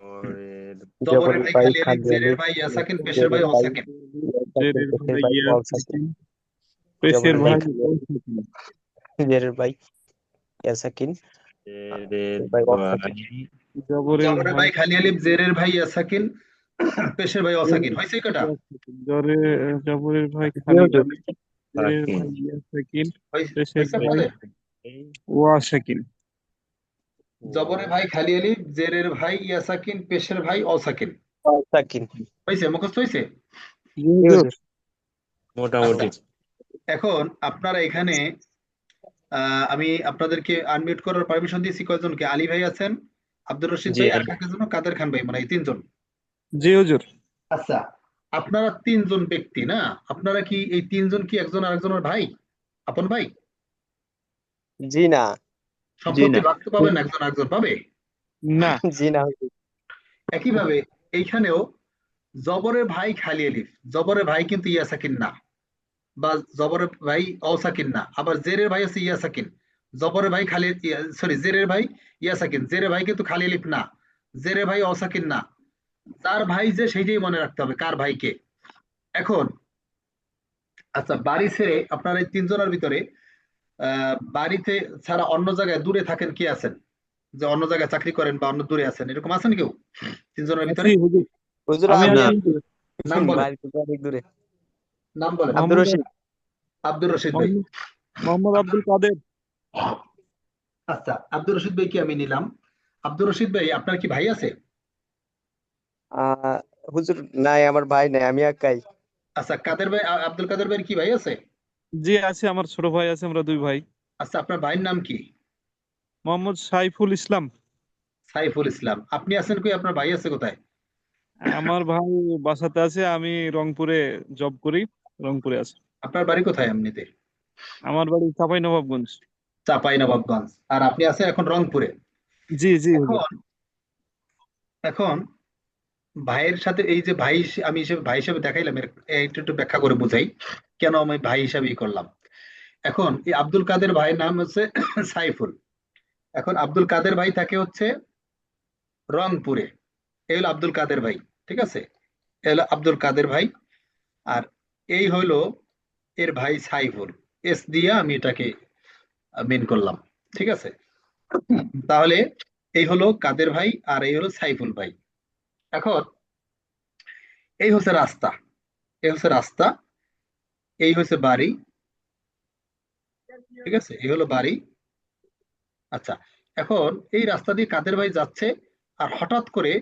জবরের জবরের ভাই ভাই খালি আলিফ, খালি জেরের আলিফ, ভাই ইয়াসাকিন, পেশের ভাই জেরের ভাই অসাকিন। জেরের পেশের ভাই ভাই ইয়া ওয়াল সাকিন। সাকিন, পেশের জবরের ভাই ভাই খালি ওয়াসাকিন, আলিফ, জেরের ভাই ইয়াসাকিন, জেরের ভাই ওয়াল ভাই সাকিন। জবরের জবরের ভাই ভাই খালি আলিফ, জেরের ভাই ইয়াসাকিন, পেশের ভাই অসাকিন। হয়েছে কটা? জবরের ভাই জি খালি হুজুর। আলিফ, জেরের সাকিন ভাই ইয়া সাকিন, পেশের হয়েছে ভাই আপনাদের? ওয়াসাকিন, জবরের ভাই খালি আলিফ, জেরের ভাই ইয়াসাকিন, পেশের ভাই অসাকিন। ওয়াল সাকিন। হয়েছে? মুখস্থ হয়েছে? জি জি হুজুর, হুজুর। মোটামুটি। আচ্ছা, এখন আপনারা এখানে আমি আপনাদেরকে আনমিউট করার পারমিশন দিয়েছি। কয়জনকে? আলী ভাই আছেন, আব্দুর রশিদ জি ভাই, আর কাকে যেন, কাদের খান ভাই, মানে এই তিনজন। জি হুজুর, আচ্ছা, আপনারা তিনজন ব্যক্তি না? আপনারা কি এই তিনজন কি একজন আরেকজনের ভাই, আপন ভাই? জি না, জি সম্পত্তি না, ভাগ তো পাবেন, একজন আরেকজন পাবে। না, জি না হুজুর। একইভাবে এইখানেও জবরের ভাই খালি আলিফ, জবরের ভাই কিন্তু ইয়াসাকিন না, বা জবরের ভাই অসাকিন না। আবার জেরের ভাই আছে ইয়াসাকিন, জবরের ভাই খালি, সরি, জেরের ভাই ইয়াসাকিন, জেরের ভাই কিন্তু খালি আলিফ না, জেরের ভাই অসাকিন না। তার ভাই যে সেইটাই মনে রাখতে হবে, কার ভাইকে। এখন আচ্ছা, বাড়ি ছেড়ে আপনার এই তিনজনের ভিতরে বাড়িতে ছাড়া অন্য জায়গায় দূরে থাকেন কি আছেন? যে অন্য জায়গায় চাকরি করেন বা অন্য দূরে আছেন, এরকম আছেন কেউ তিনজনের আছি ভিতরে? হুজুর, হুজুর আমি আমি না, আছি, নাম বলেন, বাড়ি থেকে অনেক দূরে। নাম বলেন। আব্দুর মোহাম্মদ রশিদ। আব্দুর রশিদ ভাই। মোহাম্মদ মোহাম্মদ আব্দুল কাদের, আচ্ছা, আব্দুর রশিদ ভাইকে আমি নিলাম। আব্দুর রশিদ ভাই, আপনার কি ভাই আছে? আহ হুজুর নাই, আমার ভাই নাই, আমি একাই। আচ্ছা, কাদের ভাই, আব্দুল কাদের ভাইয়ের কি ভাই আছে? জি আছে, আমার ছোট ভাই আছে, আমরা দুই ভাই। আচ্ছা, আপনার ভাইয়ের নাম কি? মোহাম্মদ সাইফুল ইসলাম, সাইফুল ইসলাম। আপনি আছেন কই? আপনার ভাই আছে কোথায়? আমার ভাই বাসাতে আছে, আমি রংপুরে জব করি, রংপুরে আছে। আপনার বাড়ি কোথায় এমনিতে? আমার বাড়ি চাঁপাইনবাবগঞ্জ। চাঁপাইনবাবগঞ্জ। আর আপনি আছেন এখন রংপুরে। জি জি হুজুর, এখন এখন ভাইয়ের সাথে এই যে ভাই আমি হিসেবে, ভাই হিসেবে দেখাইলাম, একটু একটু ব্যাখ্যা করে বুঝাই কেন আমি ভাই হিসাবে করলাম। এখন এই আব্দুল কাদের ভাইয়ের নাম হচ্ছে সাইফুল। এখন আব্দুল কাদের ভাই থাকে হচ্ছে রংপুরে। এই হলো আব্দুল কাদের ভাই। ঠিক আছে? এই হলো আব্দুল কাদের ভাই। আর এই হলো এর ভাই সাইফুল। এস দিয়ে আমি এটাকে মেন করলাম। ঠিক আছে? তাহলে এই হলো কাদের ভাই, আর এই হলো সাইফুল ভাই। এখন এই হচ্ছে রাস্তা, এই হচ্ছে রাস্তা, এই হচ্ছে বাড়ি। ঠিক আছে? এই হলো বাড়ি। আচ্ছা, এখন এই রাস্তা দিয়ে কাদের ভাই যাচ্ছে, আর হঠাৎ করে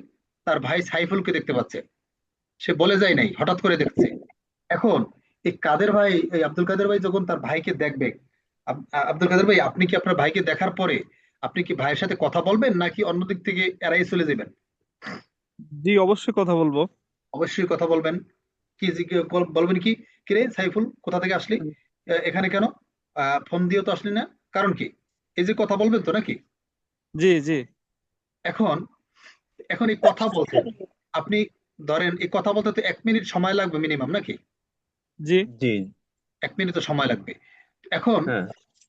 তার ভাই সাইফুলকে দেখতে পাচ্ছে। সে বলে যায় নাই, হঠাৎ করে দেখছে। এখন এই কাদের ভাই, এই আব্দুল কাদের ভাই যখন তার ভাইকে দেখবে, আব্দুল কাদের ভাই, আপনি কি আপনার ভাইকে দেখার পরে আপনি কি ভাইয়ের সাথে কথা বলবেন, নাকি অন্য দিক থেকে এড়াই চলে যাবেন? জি অবশ্যই কথা বলবো। অবশ্যই কথা বলবেন। কি বলবেন কি, কিরে সাইফুল, কোথা থেকে আসলি, এখানে কেন, ফোন দিয়ে তো আসলি না, কারণ কি? এই যে কথা বলবেন তো নাকি? জি জি এখন এখন এই কথা বলছেন আপনি, ধরেন এই কথা বলতে তো 1 মিনিট সময় লাগবে মিনিমাম, নাকি? জি, জি, 1 মিনিট তো সময় লাগবে। এখন হ্যাঁ,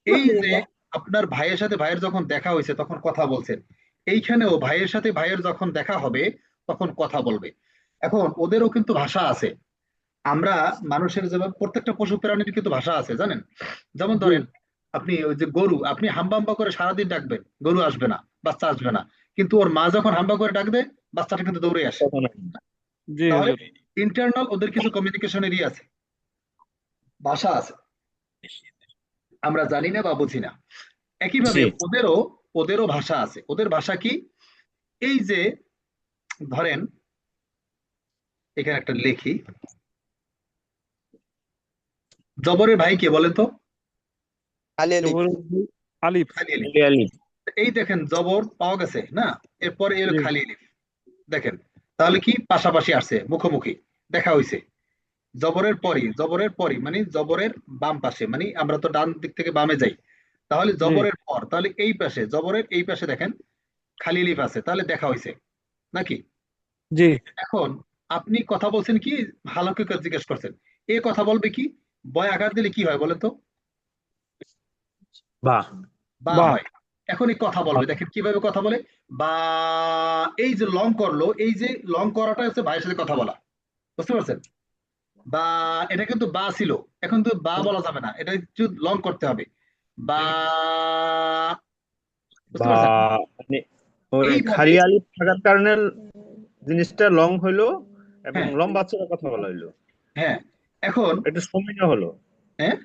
এই যে আপনার ভাইয়ের সাথে ভাইয়ের যখন দেখা হয়েছে তখন কথা বলছেন, এইখানেও ভাইয়ের সাথে ভাইয়ের যখন দেখা হবে তখন কথা বলবে। এখন ওদেরও কিন্তু ভাষা আছে। আমরা মানুষের যেভাবে, প্রত্যেকটা পশু প্রাণীর কিন্তু ভাষা আছে, জানেন? যেমন জি ধরেন আপনি ওই যে গরু, আপনি হাম্বা হাম্বা করে সারাদিন ডাকবেন, গরু আসবে না, বাচ্চা আসবে না। কিন্তু ওর মা যখন হাম্বা করে ডাক দেয়, বাচ্চাটা কিন্তু দৌড়ে আসে। তখন জি তাহলে হুজুর, ইন্টারনাল ওদের কিছু কমিউনিকেশনেরই আছে, ভাষা আছে, আমরা জানি না বা বুঝি না। একইভাবে জি, ওদেরও ওদেরও ভাষা আছে। ওদের ভাষা কি? এই যে ধরেন এখানে একটা লেখি, জবরের ভাই কে বলেন তো? খালি আলিফ। জবরের আলিফ। খালি আলিফ। খালি আলিফ। এই দেখেন জবর পাওয়া গেছে না, এরপরে এলো জি খালি আলিফ। দেখেন তাহলে কি পাশাপাশি আসছে, মুখোমুখি দেখা হয়েছে। জবরের পরই মানে জবরের বাম পাশে, মানে আমরা তো ডান দিক থেকে বামে যাই, তাহলে জি জবরের পর, তাহলে এই পাশে জবরের এই পাশে দেখেন খালি আলিফ আছে, তাহলে দেখা হয়েছে নাকি? জি এখন আপনি কথা বলছেন কি, হালকা করে জিজ্ঞেস করছেন, এ কথা বলবে কি, বয় আকার দিলে কি হয় বলেন তো? বা। বা বাহ হয়। এখন এই কথা বলবে, দেখেন কিভাবে কথা বলে। বা, এই যে লং করলো, এই যে লং করাটা হচ্ছে ভাইয়ের সাথে কথা বলা, বুঝতে পারছেন? বা, এটা কিন্তু বা ছিল, এখন তো বা বলা যাবে না, এটা একটু লং করতে হবে। বা, বুঝতে বা পারছেন? মানে ওই এইভাবে। খালি আলিফ থাকার কারণে জিনিসটা লং হইলো এবং হ্যাঁ, লম্বা করে কথা বলা হইলো। হ্যাঁ। এখন, একটু সময় নেওয়া হলো, হ্যাঁ,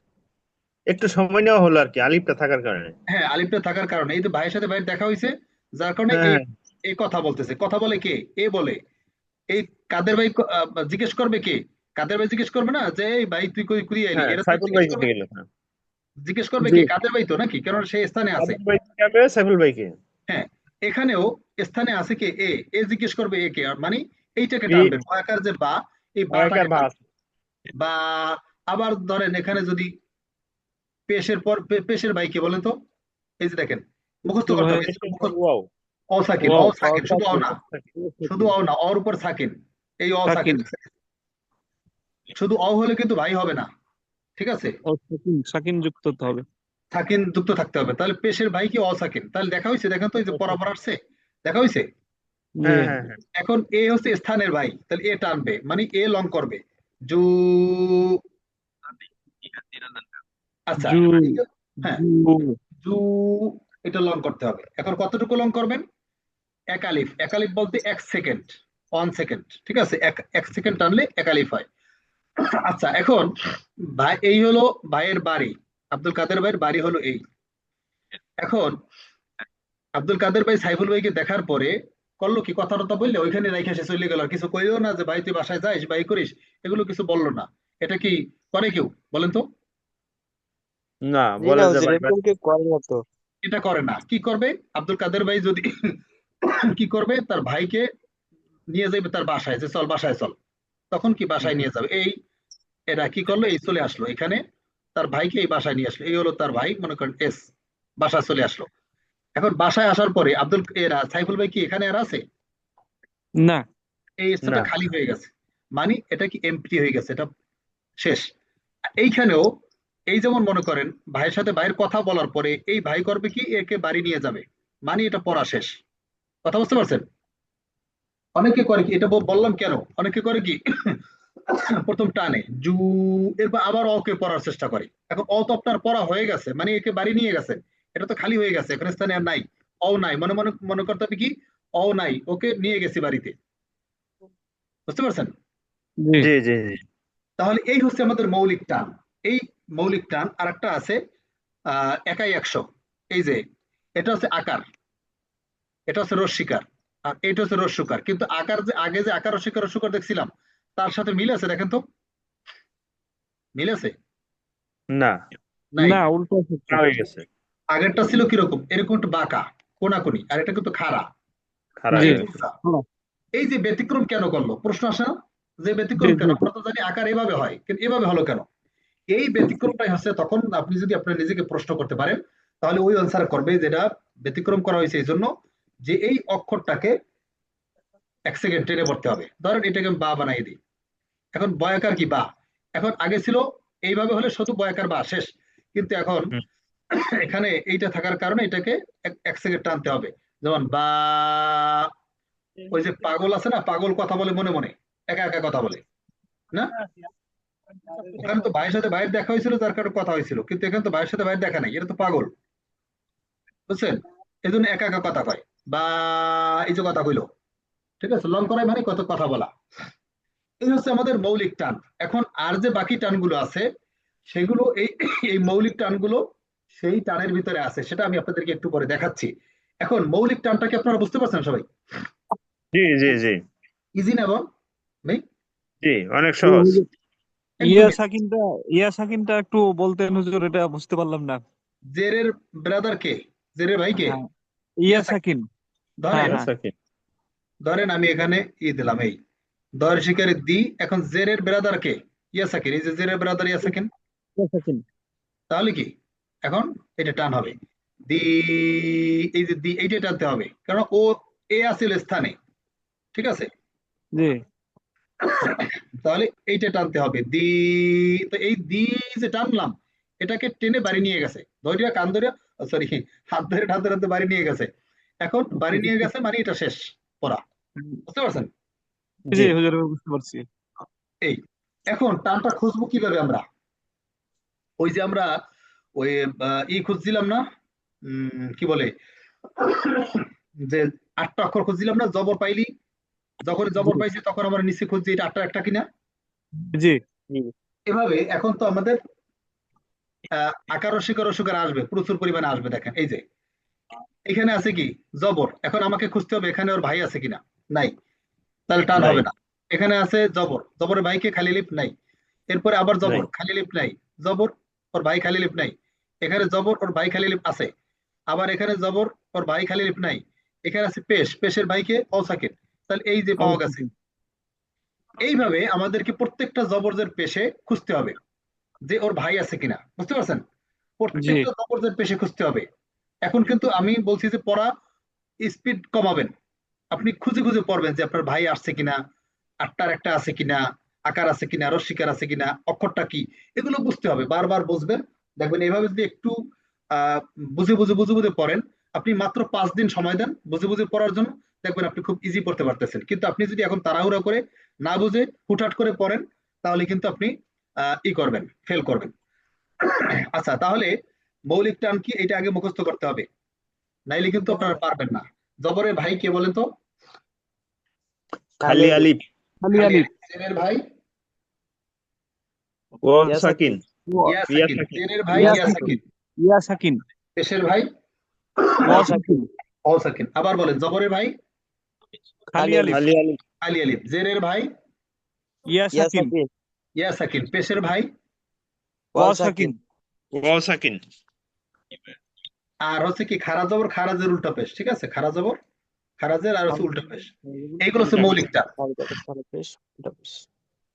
একটু সময় নেওয়া হলো আর কি আলিফটা থাকার কারণে। হ্যাঁ, আলিফটা থাকার কারণে এই তো ভাইয়ের সাথে ভাইয়ের দেখা হয়েছে, যার কারণে হ্যাঁ এই হ্যাঁ এই কথা বলতেছে। কথা বলে কে? এ বলে। এই কাদের ভাই জিজ্ঞেস করবে কে? কাদের ভাই জিজ্ঞেস করবে না যে এই ভাই তুই কই কুড়িয়ে আইলি, হ্যাঁ, এটা তো সাইফুল ভাই জিজ্ঞেস দিতে করবে। গেল। হ্যাঁ, জিজ্ঞেস করবে জি কে? কাদের ভাই তো নাকি, কারণ সে স্থানে আছে। সাইফুল ভাই যাবে সাইফুল ভাইকে। হ্যাঁ, এখানেও স্থানে আছে কে? এ। এ জিজ্ঞেস করবে এ কে, আর মানে এইটাকে এই টানবে, আকার যে বা, এই একার বাটাকে বা টানবে। আছে। বা, আবার ধরেন এখানে যদি পেশের পর পেশের ভাই কে বলেন তো? এই যে দেখেন, মুখস্থ তো করতে ভাই হবে, এই যে এসের পর মুখস্থ। ওয়াও। অ সাকিন, অ ওয়াও সাকিন, শুধু অ সাকিন না, শুধু সাকিন অ না, অর উপর সাকিন। এই অ সাকিন, সাকিন শুধু অ হলে কিন্তু ভাই হবে না, ঠিক আছে? ও সাকিন সাকিন যুক্ত হতে হবে। সাকিন যুক্ত থাকতে হবে, তাহলে পেশের ভাই কি অ সাকিন, তাহলে দেখা হয়েছে, দেখেন তো এই যে বরাবর আসছে, দেখা হয়েছে। জি হ্যাঁ হ্যাঁ হ্যাঁ এখন এ হচ্ছে স্থানের ভাই, তাহলে এ টানবে, মানে এ লং করবে। জু। আচ্ছা, জু হ্যাঁ, জু জু, এটা লং করতে হবে। এখন কতটুকু লং করবেন? একালিফ। একালিফ বলতে 1 সেকেন্ড, 1 সেকেন্ড, ঠিক আছে? এক সেকেন্ড টানলে একালিফ হয়। আচ্ছা, এখন ভাই, এই হলো ভাইয়ের বাড়ি, আব্দুল কাদের ভাইয়ের বাড়ি হলো এই। এখন আব্দুল কাদের ভাই সাইফুল ভাইকে দেখার পরে করলো কি, কথা টথা বললে ওইখানে রাইখে সে চলে গেল, আর কিছু কইলো না যে ভাই তুই বাসায় যাইস, ভাই করিস, এগুলো কিছু বললো না। এটা কি করে কেউ বলেন তো? না জি না বলে যে হুজুর, ভাই ভাই। এরকম কেউ করে না তো। এটা করে না। কি করবে আব্দুল কাদের ভাই যদি কি করবে, তার ভাইকে নিয়ে যাবে তার বাসায়, যে চল বাসায় চল, তখন কি বাসায় নিয়ে যাবে। এই এরা কি করলো, এই চলে আসলো এখানে, তার ভাইকে এই বাসায় নিয়ে আসলো, এই হলো তার ভাই, মনে করেন এস, বাসায় চলে আসলো। এখন বাসায় আসার পরে আব্দুল এরা সাইফুল ভাই কি এখানে আর আছে? না এই স্থানটা না খালি হয়ে গেছে, মানে এটা কি এমপ্টি হয়ে গেছে, এটা শেষ। এইখানেও এই যেমন মনে করেন ভাইয়ের সাথে ভাইয়ের কথা বলার পরে এই ভাই করবে কি, একে বাড়ি নিয়ে যাবে, মানে এটা পড়া শেষ। কথা বুঝতে পারছেন? অনেকে করে কি, এটা বললাম কেন, অনেকে করে কি প্রথম টানে জু, এরপর আবার অকে পড়ার চেষ্টা করে। এখন অ তো আপনার পড়া হয়ে গেছে, মানে একে বাড়ি নিয়ে গেছে, এটা তো খালি হয়ে গেছে, এখন স্থানে আর নাই। অ নাই, মনে মনে মনে করতে হবে কি, অ নাই, ওকে নিয়ে গেছি বাড়িতে। বুঝতে পারছেন? জি জি জি জি তাহলে এই হচ্ছে আমাদের মৌলিক টান। এই মৌলিক টান আর একটা আছে, একাই একশো। এই যে এটা হচ্ছে আকার, এটা হচ্ছে রস্বীকার, আর এটা হচ্ছে রস্যকার। কিন্তু আকার যে আগে যে আকার রস্বীকার রস্যকার দেখছিলাম, তার সাথে মিল আছে দেখেন তো, মিল আছে? না নাই। না উল্টো সূত্র। হয়ে গেছে, আগেরটা ছিল কিরকম, এরকম একটু বাঁকা, কোনাকুনি, আর এটা কিন্তু খাড়া, খারাপ জি এই হয়ে গেছে। উল্টা। হ্যাঁ, এই যে ব্যতিক্রম কেন করলো, প্রশ্ন আসে না? যে জি ব্যতিক্রম কেন, জি আমরা তো জানি আকার এভাবে হয়, কিন্তু এভাবে হলো কেন? এই ব্যতিক্রমটাই হচ্ছে, তখন আপনি যদি আপনার নিজেকে প্রশ্ন করতে পারেন, তাহলে ওই আনসার করবে যেটা ব্যতিক্রম করা হয়েছে এই জন্য, যে এই অক্ষরটাকে 1 সেকেন্ড টেনে পড়তে হবে। ধরেন এটাকে আমি বা বানাই দিই, এখন বয়াকার কি বা, এখন আগে ছিল এইভাবে হলে শুধু বয়াকার বা শেষ, কিন্তু এখন হুম। এখানে এইটা থাকার কারণে এটাকে 1 সেকেন্ড টানতে হবে। যেমন বা, ওই যে পাগল আছে না, পাগল কথা বলে মনে মনে, একা একা কথা বলে না, ওখানে তো ভাইয়ের সাথে ভাইয়ের দেখা হয়েছিল, যার কারণে কথা হয়েছিল, কিন্তু এখানে তো ভাইয়ের সাথে ভাইয়ের দেখা নাই, এটা তো পাগল, বুঝছেন? এই জন্য একা একা কথা কয়, বা এই যে কথা কইলো, ঠিক আছে, লং করাই মানে কত কথা বলা। এই হচ্ছে আমাদের মৌলিক টান। এখন আর যে বাকি টানগুলো আছে, সেগুলো এই এই মৌলিক টানগুলো সেই টানের ভিতরে আছে, সেটা আমি আপনাদেরকে একটু পরে দেখাচ্ছি। এখন মৌলিক টানটাকে আপনারা বুঝতে পারছেন সবাই? জি জি জি ইজি না বল নেই? জি অনেক জি সহজ। হুজুর, ইয়া একদমই সাকিনটা ইয়া সাকিনটা একটু বলতেন হুজুর, এটা বুঝতে পারলাম না। জেরের ব্রাদার কে, জেরের ভাই কে? হ্যাঁ, ইয়া ইয়া সাকিন। সাকিন। হ্যাঁ ধরেন হ্যাঁ। সাকিন। ধরেন আমি এখানে দিলাম এই দয়ের শিকারে দি, এখন জেরের ব্রাদার কে? ইয়া সাকিন। এই যে জেরের ব্রাদার ইয়া সাকিন, ইয়া সাকিন। তাহলে কি এখন এটা টান হবে দি, এই যে দি এইটা টানতে হবে, কারণ ও এ আছিল স্থানে, ঠিক আছে? জি তাহলে এইটা টানতে হবে দি। তো এই দি যে টানলাম, এটাকে টেনে বাড়ি নিয়ে গেছে, ধরিয়া কান ধরে, সরি, হাত ধরে টানতে টানতে বাড়ি নিয়ে গেছে। এখন বাড়ি নিয়ে গেছে মানে এটা শেষ পড়া, বুঝতে পারছেন? জি জি। হুজুর, বুঝতে পারছি। এই এখন টানটা খুঁজবো কিভাবে আমরা? ওই যে আমরা ওই খুঁজছিলাম না, কি বলে, যে 8টা অক্ষর খুঁজছিলাম না, জবর পাইলি, যখন জি জবর পাইছি তখন আমরা নিচে খুঁজছি এটা 8টা একটা কিনা। জি জি। এভাবে এখন তো আমাদের আকার রসিকার রসিকার আসবে, প্রচুর পরিমাণে আসবে। দেখেন এই যে এখানে আছে কি জবর, এখন আমাকে খুঁজতে হবে এখানে ওর ভাই আছে কিনা, নাই, তাহলে টান নাই। হবে না। এখানে আছে জবর, জবরের ভাইকে খালি লিপ নাই। এরপরে আবার নাই। জবর, খালি লিপ নাই। জবর, ওর ভাই খালি লিপ নাই। এখানে জবর, ওর ভাই খালি লিপ আছে। আবার এখানে জবর, ওর ভাই খালি লিপ নাই। এখানে আছে পেশ, পেশের ভাইকে অসাকিন। তাহলে এই যে পাওয়া গেছে। এইভাবে আমাদেরকে প্রত্যেকটা জবরদের পেশে খুঁজতে হবে যে ওর ভাই আছে কিনা, বুঝতে পারছেন? জি প্রত্যেকটা জবরদের পেশে খুঁজতে হবে। এখন কিন্তু আমি বলছি যে পড়া স্পিড কমাবেন, আপনি খুঁজে খুঁজে পড়বেন যে আপনার ভাই আসছে কিনা, 8টার একটা আছে কিনা, আকার আছে কিনা, রস্বীকার আছে কিনা, অক্ষরটা কি, এগুলো বুঝতে হবে, বারবার বুঝবেন। দেখবেন এইভাবে যদি একটু আহ বুঝে বুঝে বুঝে বুঝে পড়েন, আপনি মাত্র 5 দিন সময় দেন বুঝে বুঝে পড়ার জন্য, দেখবেন আপনি খুব ইজি পড়তে পারতেছেন। কিন্তু আপনি যদি এখন তাড়াহুড়া করে না বুঝে হুটহাট করে পড়েন, তাহলে কিন্তু আপনি করবেন, ফেল করবেন। আচ্ছা, তাহলে মৌলিক টার্ম কি এটা আগে মুখস্থ করতে হবে, নাইলে কিন্তু আপনারা পারবেন না। জবরের ভাই কে বলেন তো? খালি আলিফ। খালি খালি আলিফ। আলিফ। জেরের ভাই ও ইয়া সাকিন। সাকিন। ইয়া ইয়া সাকিন। সাকিন। জেরের ভাই ইয়া ইয়া সাকিন। সাকিন। ইয়া সাকিন। পেশের ভাই ওয়া ওয়া সাকিন। সাকিন। অ সাকিন। আবার বলেন, জবরের ভাই খালি খালি আলিফ। আলিফ। খালি আলিফ। আলি আলিফ। জেরের ভাই ইয়া ইয়া সাকিন। সাকিন। ইয়া সাকিন। পেশের ভাই, ওয়া ওয়াও সাকিন। সাকিন। ও সাকিন। আর হচ্ছে কি খারা জবর, খারাজের উল্টা পেশ, ঠিক আছে? খারা জবর, খারাজের, আর হচ্ছে উল্টা পেশ। এইগুলো হচ্ছে উল্টা পেশ। মৌলিকটা,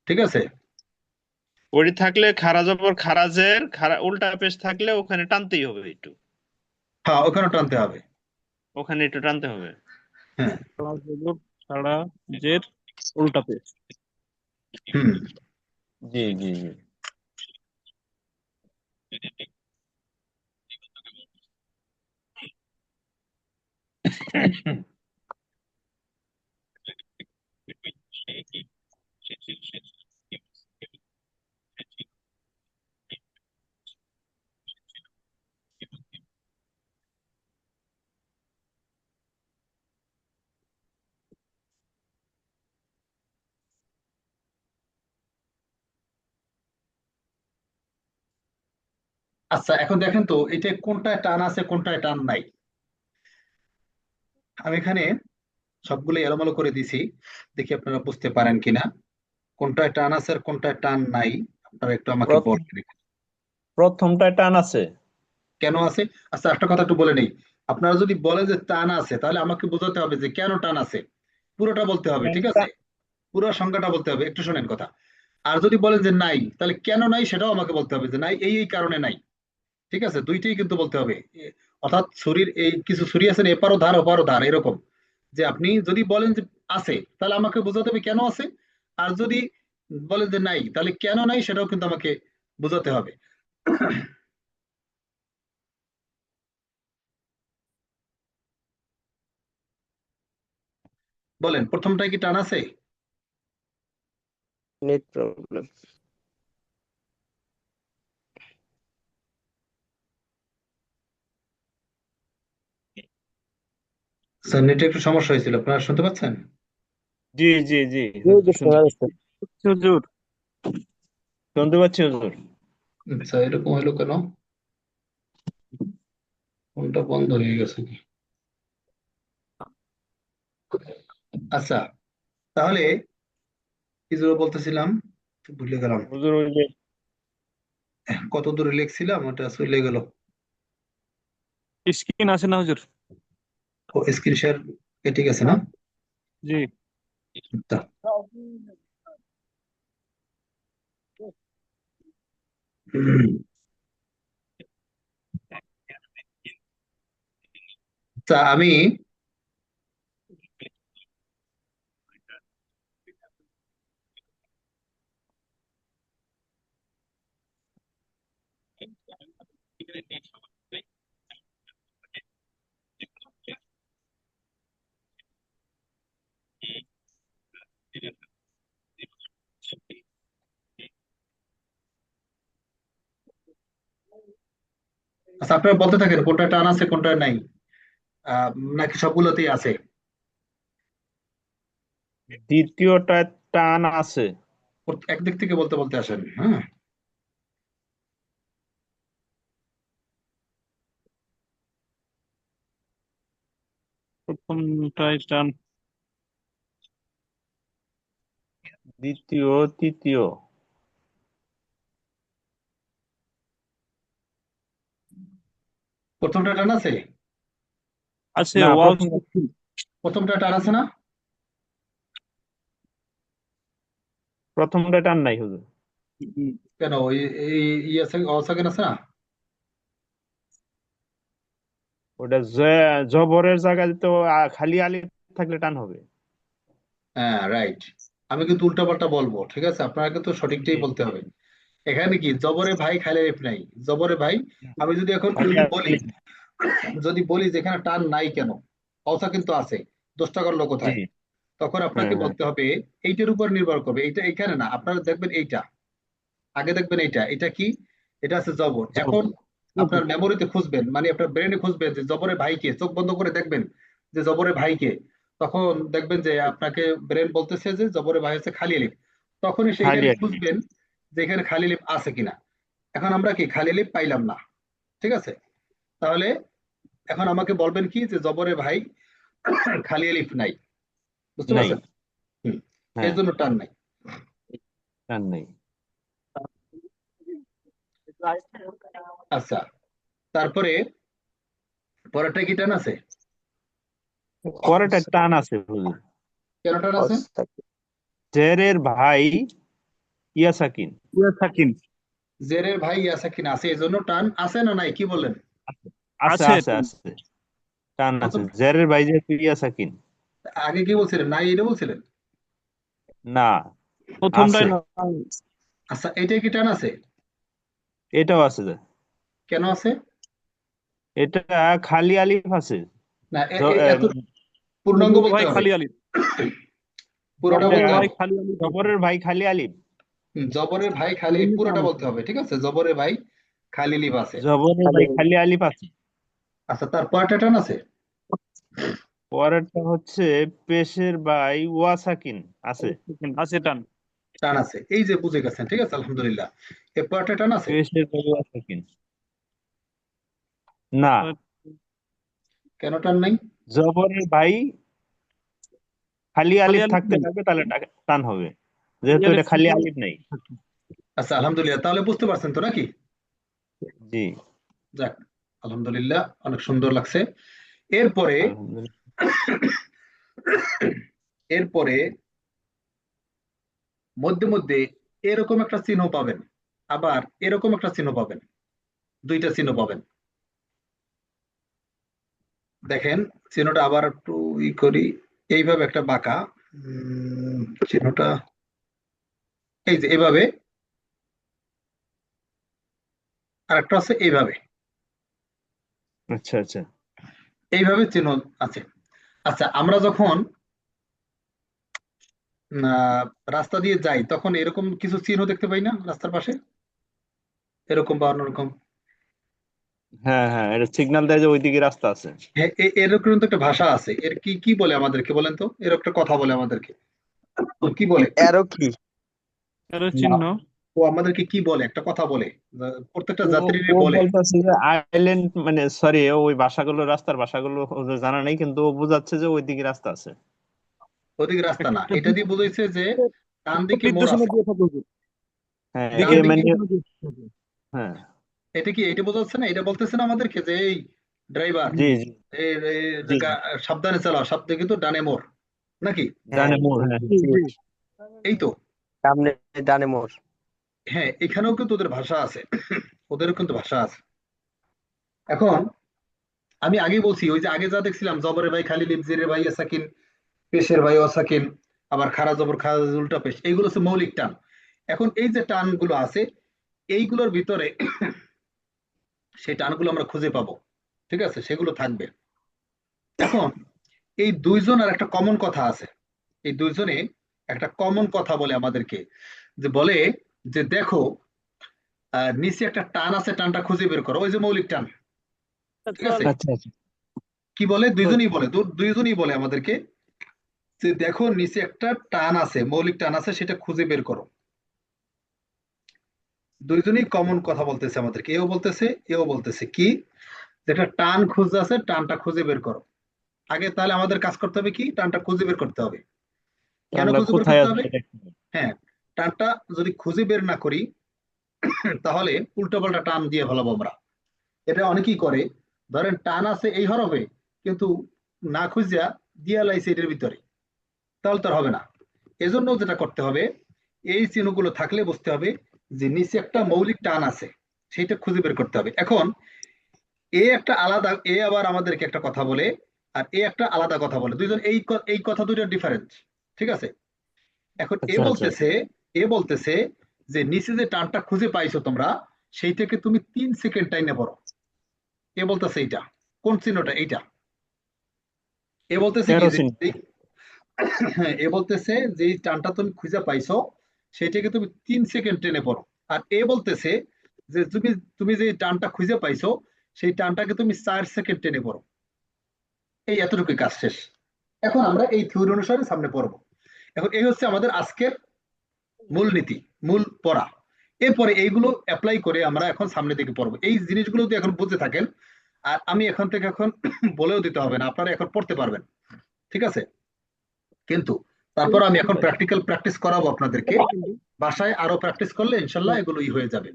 ঠিক আছে? ওটি থাকলে খারা জবর খারাজের খারা উল্টা পেশ থাকলে ওখানে টানতেই হবে একটু। হ্যাঁ, ওখানে টানতে হবে। ওখানে একটু টানতে হবে। হ্যাঁ। প্লাস হলো ছাড়া জের উল্টা পেশ। হুম। জি জি জি। আচ্ছা, এখন দেখেন তো এটা কোনটায় টান আছে কোনটায় টান নাই। আমি এখানে সবগুলো এলোমেলো করে দিছি, দেখি আপনারা বুঝতে পারেন কিনা। কোনটায় টান আছে আর কোনটায় টান নাই, আপনারা একটু আমাকে প্রথম বলবেন। প্রথমটায় টান আছে। কেন আছে? আচ্ছা, একটা কথা একটু বলে নেই। আপনারা যদি বলেন যে টান আছে, তাহলে আমাকে বোঝাতে হবে যে কেন টান আছে, পুরোটা বলতে হবে, ঠিক আছে? পুরো সংখ্যাটা বলতে হবে। একটু শোনেন কথা। আর যদি বলেন যে নাই, তাহলে কেন নাই সেটাও আমাকে বলতে হবে, যে নাই এই এই কারণে নাই, ঠিক আছে? দুইটাই কিন্তু বলতে হবে। অর্থাৎ ছুরির এই কিছু ছুরি আছে না, এপারও ধার ওপারও ধার, এরকম। যে আপনি যদি বলেন যে আছে, তাহলে আমাকে বোঝাতে হবে কেন আছে। আর যদি বলেন যে নাই, তাহলে কেন নাই সেটাও কিন্তু আমাকে বোঝাতে হবে। বলেন, প্রথমটায় কি টান আছে? Net problem. স্যার, নেটে একটু সমস্যা হয়েছিল, আপনারা শুনতে পাচ্ছেন? জি জি জি। শোনা যাচ্ছে। হুজুর শুনতে পাচ্ছি হুজুর। আচ্ছা, এরকম হলো কেন? ফোনটা বন্ধ হয়ে গেছে কি? আচ্ছা, তাহলে কি যেন বলতেছিলাম, ভুলে গেলাম হুজুর ওই যে কত দূরে লিখছিলাম, ওটা চলে গেল। স্ক্রিন আছে না হুজুর? ও স্ক্রিন শেয়ার কেটে গেছে না? জি। আচ্ছা। হুম। তা আমি আচ্ছা, আপনারা বলতে থাকেন কোনটা টান আছে কোনটা নাই, আহ, নাকি সবগুলোতেই আছে? দ্বিতীয়টা টান আছে। একদিক থেকে বলতে বলতে আসেন, হ্যাঁ। প্রথমটাই টান। দ্বিতীয়, তৃতীয়। প্রথমটা টান আছে? আছে না, ওয়াও। প্রথমটা টান আছে না? প্রথমটা টান নাই হুজুর। কেন ওই এই ই আছে, অসাকেন আছে না? ওটা জবরের জায়গায় তো খালি আলিফ থাকলে টান হবে। হ্যাঁ, রাইট। আমি কিন্তু উল্টাপাল্টা বলবো, ঠিক আছে? আপনারা কিন্তু সঠিকটাই জি, বলতে হবে। এখানে কি জবরে ভাই খালি আলিফ নাই, জবরে ভাই। আমি যদি এখন খালি বলি, আলিফ। যদি বলি যে এখানে টান নাই কেন, অসা কিন্তু আছে, দোষটা করলো জি, কোথায়? তখন হ্যাঁ আপনাকে হ্যাঁ। বলতে হবে এইটার উপর নির্ভর করবে, এইটা এখানে না। আপনারা দেখবেন এইটা, আগে দেখবেন এইটা, এটা কি? এটা আছে জবর। এখন আপনার মেমোরিতে খুঁজবেন, মানে আপনার ব্রেনে খুঁজবেন যে জবরে ভাইকে, চোখ বন্ধ করে দেখবেন যে জবরে ভাইকে। তখন দেখবেন যে আপনাকে ব্রেন বলতেছে যে জবরে ভাই হচ্ছে খালি আলিফ। তখনই খালি সেইখানে আলিফ। খুঁজবেন যে এখানে খালি আলিফ আছে কিনা। এখন আমরা কি খালি আলিফ পাইলাম না, ঠিক আছে? তাহলে এখন আমাকে বলবেন কি যে জবরে ভাই খালি আলিফ নাই, বুঝতে নাই। পারছেন? হুম। এর হ্যাঁ, জন্য টান নাই। টান নাই। আচ্ছা, তারপরে পরেরটা কি টান আছে? পরেরটা টান আছে হুজুর। কেন টান আছে? জেরের ভাই ইয়া সাকিন। সাকিন। জেরের ভাই আছে কিনা আছে, এই জন্য টান আছে না নাই কি বলেন? আছে আছে আছে আছে, টান আছে। প্রথম জেরের ভাই যেহেতু ইয়া সাকিন। আগে কি বলছিলেন, নাই এটা বলছিলেন? না, আছে। প্রথমটাই না। আচ্ছা, এটাই কি টান আছে? এটাও আছে। কেন আছে? এটা খালি আলিফ আছে। না, জ- এত এম, পূর্ণাঙ্গ জবর বলতে ভাই হবে, খালি আলিফ। পুরোটা জবর এটা বলতে ভাই হবে। খালি আলিফ বলতে জবরের হবে। ভাই খালি আলিফ। জবরের ভাই খালি এমনি টান পুরোটা আছে। বলতে হবে, ঠিক আছে? জবরের ভাই খালি লিভ আছে। জবরের ভাই খালি আলিফ আছে। আচ্ছা, তার পরেরটা টান আছে? পরেরটা হচ্ছে পেশের ভাই ওয়া সাকিন আছে। আছে টান। টান আছে, এই যে বুঝে গেছেন, ঠিক আছে, আলহামদুলিল্লাহ। এর পরেরটা টান আছে? পেশের ভাই ওয়া সাকিন না। কেন টান নাই? জবরের ভাই খালি খালি আলিফ আলিফ থাকতে নাই। থাকবে তাহলে টান হবে, যেহেতু এর এটা খালি সিগন্যাল। আলিফ নেই। আচ্ছা, আলহামদুলিল্লাহ, তাহলে বুঝতে পারছেন তো নাকি? জি, যাক, আলহামদুলিল্লাহ, অনেক সুন্দর লাগছে। এরপরে আলহামদুলিল্লাহ। এরপরে মধ্যে মধ্যে এরকম একটা চিহ্ন পাবেন, আবার এরকম একটা চিহ্ন পাবেন, দুইটা চিহ্ন পাবেন। দেখেন, চিহ্নটা আবার একটু করি। এইভাবে একটা বাঁকা, উম, চিহ্নটা এই যে এইভাবে, আর একটা আছে এইভাবে, আচ্ছা আচ্ছা। এইভাবে চিহ্ন আছে। আচ্ছা, আমরা যখন আহ, রাস্তা দিয়ে যাই তখন এরকম কিছু চিহ্ন দেখতে পাই না রাস্তার পাশে, এরকম বা অন্যরকম? হ্যাঁ হ্যাঁ, এটা সিগন্যাল দেয় যে ওইদিকে রাস্তা আছে। হ্যাঁ, এরকম তো একটা ভাষা আছে, এর কি কি বলে আমাদেরকে বলেন তো? এর একটা কথা বলে আমাদেরকে, তো কি বলে? অ্যারো কি? এর না, চিহ্ন। ও আমাদেরকে কি বলে, একটা কথা বলে, প্রত্যেকটা ও যাত্রীরই ও বলে। বলতেছে যে আইল্যান্ড, মানে সরি, ওই ভাষাগুলো, রাস্তার ভাষাগুলো ওদের জানা নেই, কিন্তু ও বোঝাচ্ছে যে ওইদিকে রাস্তা আছে। ওদিকে রাস্তা না, একটা এটা দিয়ে বুঝাইছে যে ডান দিকে মোড় নির্দেশনা আছে। দিয়ে থাকে হুজুর। হ্যাঁ ডান এ দিকে মানে হ্যাঁ এটা কি এটা বোঝাচ্ছে না, এটা বলতেছে না আমাদেরকে যে এই ড্রাইভার জি জি জি জি সাবধানে চালাও, সাবধানে, কিন্তু ডানে মোড় নাকি? হ্যাঁ, ডানে মোড় হ্যাঁ জি জি এই তো। সামনে ডানে মোড়। হ্যাঁ, এখানেও কিন্তু ওদের ভাষা আছে, ওদেরও কিন্তু ভাষা আছে। এখন আমি আগেই বলছি, ওই যে আগে যা দেখছিলাম, জবরের ভাই খালি লিফ, জেরের ভাই সাকিন, পেশের ভাই অসাকিন, আবার খারা জবর খারা উল্টা পেশ, এইগুলো হচ্ছে মৌলিক টান। এখন এই যে টানগুলো আছে, এইগুলোর ভিতরে সেই টানগুলো আমরা খুঁজে পাবো, ঠিক আছে, সেগুলো থাকবে। এখন এই দুইজনের একটা কমন কথা আছে, এই দুইজনে একটা কমন কথা বলে আমাদেরকে, যে বলে যে দেখো নিচে একটা টান আছে, টানটা খুঁজে বের করো, ওই যে মৌলিক টান, ঠিক আছে। আচ্ছা আচ্ছা কি বলে? দুইজনই বলে, দুইজনই বলে আমাদেরকে যে দেখো নিচে একটা টান আছে, মৌলিক টান আছে, সেটা খুঁজে বের করো। দুইজনই কমন কথা বলতেছে আমাদেরকে, এও বলতেছে এও বলতেছে কি, যেটা টান খুঁজে আছে, টানটা খুঁজে বের করো। আগে তাহলে আমাদের কাজ করতে হবে কি, টানটা খুঁজে বের করতে হবে। কেন টানটা খুঁজে বের কোথায় করতে আছে হবে? এটা হ্যাঁ, টানটা যদি খুঁজে বের না করি, তাহলে উল্টোপাল্টা টান দিয়ে ফেলাবো আমরা। এটা অনেকেই করে, ধরেন টান আছে এই হরফে, কিন্তু না খুঁজিয়া দিয়া লাইছে এটার ভিতরে, তাহলে তো আর হবে না। এজন্য যেটা করতে হবে, এই চিহ্নগুলো থাকলে বুঝতে হবে যে নিচে একটা মৌলিক টান আছে, সেইটা খুঁজে বের করতে হবে। এখন এ একটা আলাদা, এ আবার আমাদেরকে একটা কথা বলে, আর এ একটা আলাদা কথা বলে, দুইজন এই কথা দুইটা ডিফারেন্ট, ঠিক আছে। এখন আচ্ছা আচ্ছা এ বলতেছে যে নিচে যে টানটা খুঁজে পাইছো তোমরা, সেই থেকে তুমি 3 সেকেন্ড টাইমে পড়ো। এ বলতেছে এইটা, কোন চিহ্নটা? এইটা। এ বলতেছে কি যে 13 হ্যাঁ, এ বলতেছে যে এই টানটা তুমি খুঁজে পাইছো, সেইটাকে তুমি 3 সেকেন্ড টেনে পড়ো। আর এ বলতেছে যে তুমি তুমি যে টানটা খুঁজে পাইছো, সেই টানটাকে তুমি 4 সেকেন্ড টেনে পড়ো। এই এতটুকুই কাজ শেষ। এখন আমরা এই থিওরি অনুসারে সামনে পড়বো। এখন এই হচ্ছে আমাদের আজকের মূলনীতি, মূল পড়া। এরপরে এইগুলো অ্যাপ্লাই করে আমরা এখন সামনের দিকে পড়বো। এই জিনিসগুলো যদি এখন বুঝতে থাকেন, আর আমি এখান থেকে এখন বলেও দিতে হবে না, আপনারা এখন পড়তে পারবেন, ঠিক আছে। কিন্তু তারপর আমি এখন প্র্যাকটিক্যাল প্র্যাকটিস করাবো আপনাদেরকে, বাসায় আরো প্র্যাকটিস করলে ইনশাল্লাহ এগুলোই হয়ে যাবে।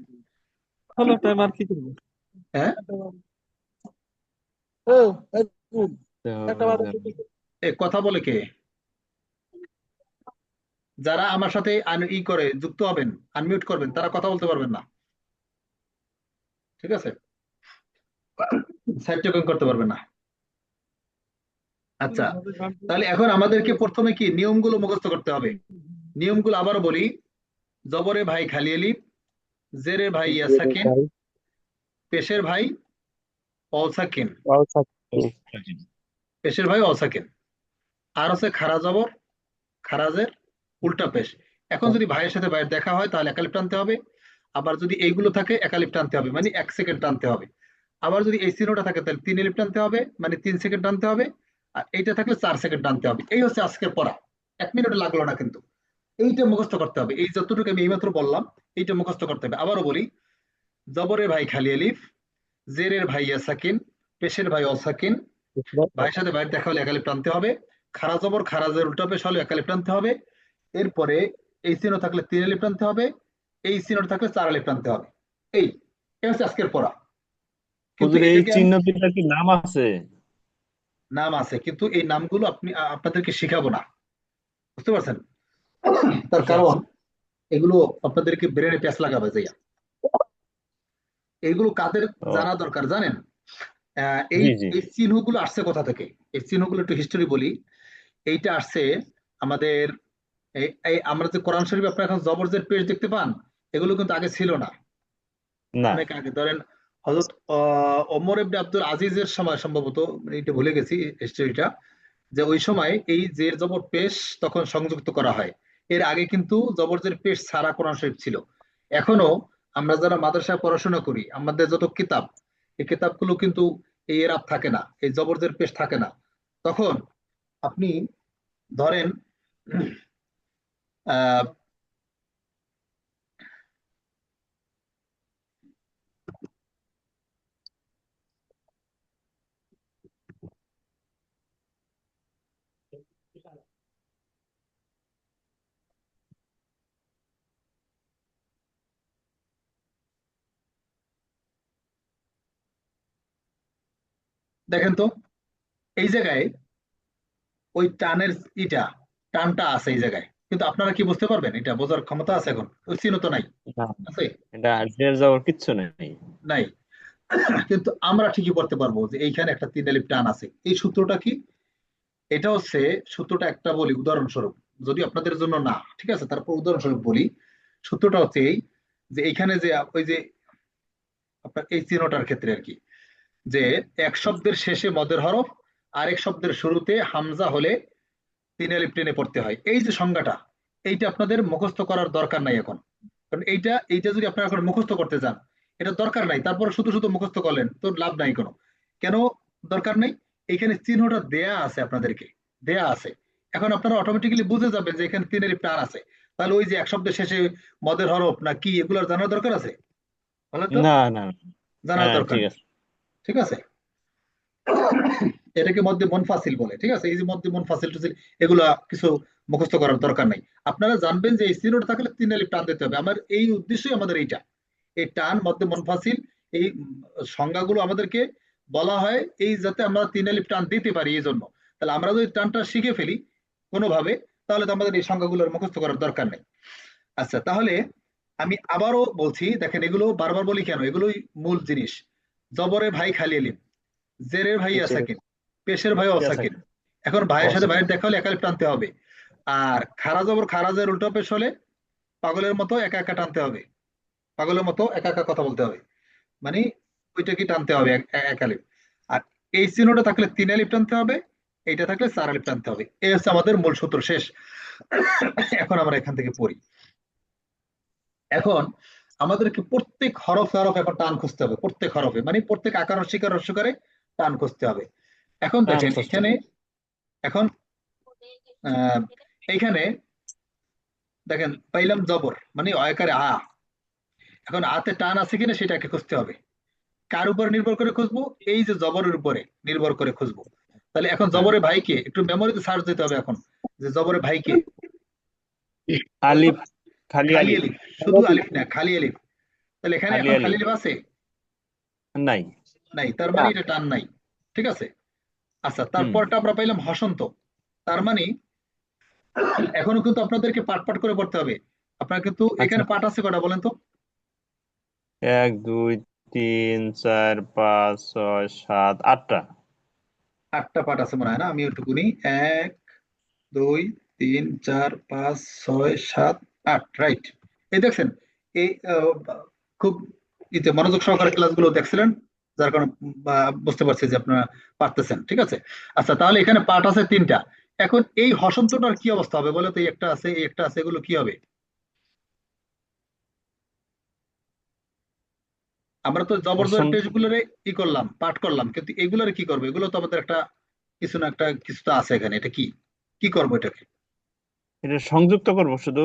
হলো টাইম আর কি করবো। হ্যাঁ, এ কথা বলে কে? যারা আমার সাথে ই করে যুক্ত হবেন, আনমিউট করবেন, তারা কথা বলতে পারবেন না, ঠিক আছে, সাইড টকিং করতে পারবেন না। আচ্ছা, তাহলে এখন আমাদেরকে প্রথমে কি নিয়মগুলো মুখস্থ করতে হবে। নিয়মগুলো আবারও বলি, জবরে ভাই খালি আলিফ, জেরে ভাই ইয়া সাকিন, পেশের ভাই অল সাকিন, পেশের ভাই অল সাকিন, আর হচ্ছে খারা জবর, খারাজের উল্টা পেশ। এখন যদি ভাইয়ের সাথে ভাইয়ের দেখা হয়, তাহলে একালিফ টানতে হবে। আবার যদি এইগুলো থাকে, একালিফ টানতে হবে, মানে 1 সেকেন্ড টানতে হবে। আবার যদি এই চিহ্নটা থাকে, তাহলে 3 এলিফ টানতে হবে, মানে 3 সেকেন্ড টানতে হবে। আর এইটা থাকলে 4 সেকেন্ড টানতে হবে। এই হচ্ছে আজকের পড়া, 1 মিনিট লাগলো না কিন্তু। এইটা মুখস্থ করতে হবে, এই যতটুকু আমি এইমাত্র বললাম, এইটা মুখস্থ করতে হবে। আবারও বলি, জবরের ভাই খালি আলিফ, জেরের ভাই ইয়া সাকিন, পেশের ভাই অসাকিন, ভাইয়ের সাথে ভাইয়ের দেখা হলে একালিফ টানতে হবে। খারা জবর খারাজের উল্টা পেশ হলে একালিফ টানতে হবে। এরপরে এই চিহ্ন থাকলে 3 এলিফ টানতে হবে, এই চিহ্ন থাকলে 4 এলিফ টানতে হবে। এই এই হচ্ছে আজকের পড়া। কিন্তু হুজুর এই এটাকে আমি, চিহ্ন দুটার কি নাম আছে? নাম আছে, কিন্তু এই নামগুলো আপনাদেরকে শেখাবো না, বুঝতে পারছেন? তার আচ্ছা কারণ আচ্ছা এগুলো আপনাদেরকে ব্রেনে প্যাঁচ লাগাবে যাইয়া। এগুলো কাদের ও জানা দরকার জানেন? এই জি জি এই চিহ্নগুলো আসছে কোথা থেকে? এই চিহ্নগুলো একটু হিস্টোরি বলি। এইটা আসছে আমাদের আমরা যে কোরআন শরীফ আপনার এখন জবরজের পেজ দেখতে পান, এগুলো কিন্তু আগে ছিল না। না অনেক আগে, ধরেন হযরত ওমর ইবনে আব্দুল আজিজের সময় সম্ভবত, মানে এটা ভুলে গেছি হিস্টরিটা, যে ওই সময় এই জের জবর পেশ তখন সংযুক্ত করা হয়। এর আগে কিন্তু জবরজের পেশ ছাড়া কোরআন শরীফ ছিল। এখনো আমরা যারা মাদ্রাসায় পড়াশোনা করি, আমাদের যত কিতাব, এই কিতাবগুলো কিন্তু এই এরাব থাকে না, এই জবরজের পেশ থাকে না। তখন আপনি ধরেন আহ দেখেন তো এই জায়গায় ওই টানের ইটা টানটা আছে এই জায়গায়, কিন্তু আপনারা কি বুঝতে পারবেন? এটা বোঝার ক্ষমতা আছে? এখন ওই চিহ্ন তো নাই, না, আছে? এটা আর্জেন্টিনার যাওয়ার কিচ্ছু নেই। নাই। কিন্তু আমরা ঠিকই করতে পারবো যে এইখানে একটা 3 এলিফ টান আছে। এই সূত্রটা কি? এটা হচ্ছে সূত্রটা, একটা বলি উদাহরণস্বরূপ, যদি আপনাদের জন্য না, ঠিক আছে, তারপর উদাহরণস্বরূপ বলি। সূত্রটা হচ্ছে এই, যে এইখানে যে ওই যে আপনার এই চিহ্নটার ক্ষেত্রে আর কি, যে এক শব্দের শেষে মদের হরফ, আরেক শব্দের শুরুতে হামজা হলে 3 এলিফ টেনে পড়তে হয়। এই যে সংজ্ঞাটা, এইটা আপনাদের মুখস্থ করার দরকার নাই এখন। কারণ এইটা এইটা যদি আপনারা এখন মুখস্থ করতে যান, এটা দরকার নাই, তারপরে শুধু শুধু মুখস্থ করলেন তো লাভ নাই কোনো। কেন দরকার নেই? এইখানে চিহ্নটা দেয়া আছে, আপনাদেরকে দেয়া আছে। এখন আপনারা অটোমেটিক্যালি বুঝে যাবেন যে এখানে 3 এলিফ টান আছে। তাহলে ওই যে এক শব্দের শেষে মদের হরফ না কি, এগুলোর জানার দরকার আছে? বলেন তো, না না, জানার হ্যাঁ দরকার ঠিক নেই। আছে। ঠিক আছে, এটাকে মধ্যে মুনফাসিল বলে। ঠিক আছে, এই যে মধ্যে মুনফাসিল টুসিল, এগুলা কিছু মুখস্থ করার দরকার নাই। আপনারা জানবেন যে এই সিনোটা থাকলে 3 এলিফ টান দিতে হবে। আমার এই উদ্দেশ্যই আমাদের এইটা, এই টান মধ্যে মুনফাসিল, এই সংজ্ঞাগুলো আমাদেরকে বলা হয় এই যাতে আমরা 3 এলিফ টান দিতে পারি এই জন্য। তাহলে আমরা যদি টানটা শিখে ফেলি কোনোভাবে, তাহলে তো আমাদের এই সংজ্ঞাগুলোর মুখস্থ করার দরকার নেই। আচ্ছা, তাহলে আমি আবারও বলছি, দেখেন এগুলো বারবার বলি কেন, এগুলোই মূল জিনিস। জবরে ভাই খালি এলিফ, জেরের ভাই জি, আসাকিন, পেশের ভাই ঠিক আছে। অসাকিন। এখন ভাইয়ের সাথে অসাকিন। ভাইয়ের দেখা হলে একালিফ টানতে হবে। আর খারা জবর খারাজের উল্টো পেশ হলে পাগলের মতো একা একা টানতে হবে, পাগলের মতো একা একা কথা বলতে হবে, মানে ওইটা কি টানতে হবে একালিফ। আর এই চিহ্নটা থাকলে 3 আলিফ টানতে হবে, এইটা থাকলে 4 আলিফ টানতে হবে। এই হচ্ছে আমাদের মূল সূত্র, শেষ। এখন আমরা এখান থেকে পড়ি। এখন আমাদেরকে প্রত্যেক হরফে হরফে এখন টান খুঁজতে হবে, প্রত্যেক হরফে, মানে প্রত্যেক আকার হস্যিকার হস্যকারে টান খুঁজতে হবে। এখন টান দেখেন খুঁজতে এখানে, এখন আহ, এইখানে দেখেন পাইলাম জবর মানে অয়কারে আ। এখন আতে টান আছে কিনা সেটাকে খুঁজতে হবে। কার উপর নির্ভর করে খুঁজবো? এই যে জবরের উপরে নির্ভর করে খুঁজবো। তাহলে এখন হ্যাঁ। জবরের ভাইকে একটু মেমোরিতে সার্চ দিতে হবে এখন, যে জবরের ভাইকে আলিফ, খালি খালি আলিফ, আলিফ, শুধু আলিফ না, খালি আলিফ। তাহলে এখানে খালি এখন খালি আলিফ আলিফ আছে? নাই। নাই, তার মানে এটা টান নাই। ঠিক আছে। আচ্ছা, হুম, তারপরটা আমরা পাইলাম হসন্ত। তার মানে এখনো কিন্তু আপনাদেরকে পাট পাট করে পড়তে হবে। আপনার কিন্তু আচ্ছা। এখানে পাঠ আছে কটা বলেন তো? 1 2 3 4 5 6 7 8টা। 8টা পাঠ আছে মনে হয় না, আমি একটু গুনি। 1 2 3 4 5 6 7 8, রাইট। এই দেখছেন, এই খুব মনোযোগ সহকারে ক্লাসগুলো দেখছিলেন, যার কারণে বুঝতে পারছি যে আপনারা পারতেছেন। ঠিক আছে। আচ্ছা, তাহলে এখানে পাঠ আছে 3টা। এখন এই হসন্তটার কি অবস্থা হবে বলে তো? এই একটা আছে, এই একটা আছে, এগুলো কি হবে? আমরা তো জবরদস্ত বসন্ত, পেশগুলোরে ই করলাম, পাঠ করলাম, কিন্তু এগুলোরে কি করবো? এগুলো তো আমাদের একটা কিছু না একটা কিছু তো আছে এখানে, এটা কি কি করবো? এটাকে এটা সংযুক্ত করব শুধু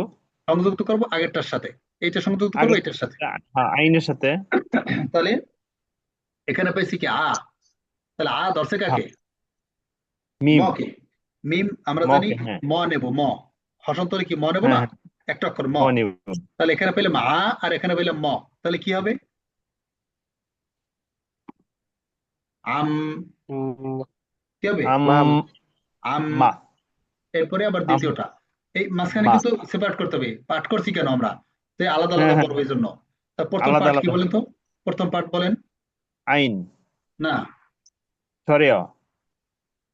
সংযুক্ত করবো আগেরটার সাথে, এইটা সংযুক্ত করবো আগে। এটার সাথে। আইনের সাথে। তাহলে এখানে পেয়েছি কি আ। তাহলে আ ধরছে হ্যাঁ, কাকে? মিম, ম কে। মিম আমরা জানি মকে। হ্যাঁ ম নেব, ম। হসন্তরে কি ম নেব হ্যাঁ না? হ্যাঁ, একটা অক্ষর ম। মনি। তাহলে এখানে পেলাম আ, আর এখানে পেলাম ম। তাহলে কি হবে? আম। কি হবে? আম, আম। মা, এরপরে আবার আম, দ্বিতীয়টা, এই মাঝখানে মা। কিন্তু সেপারেট করতে হবে। পাঠ করছি কেন আমরা? তো আলাদা হ্যাঁ আলাদা হ্যাঁ, করবো এই জন্য। তা প্রথম আলাদা পাঠ কি আলাদা। বলেন তো? প্রথম পাঠ বলেন। আইন, না, সরেও।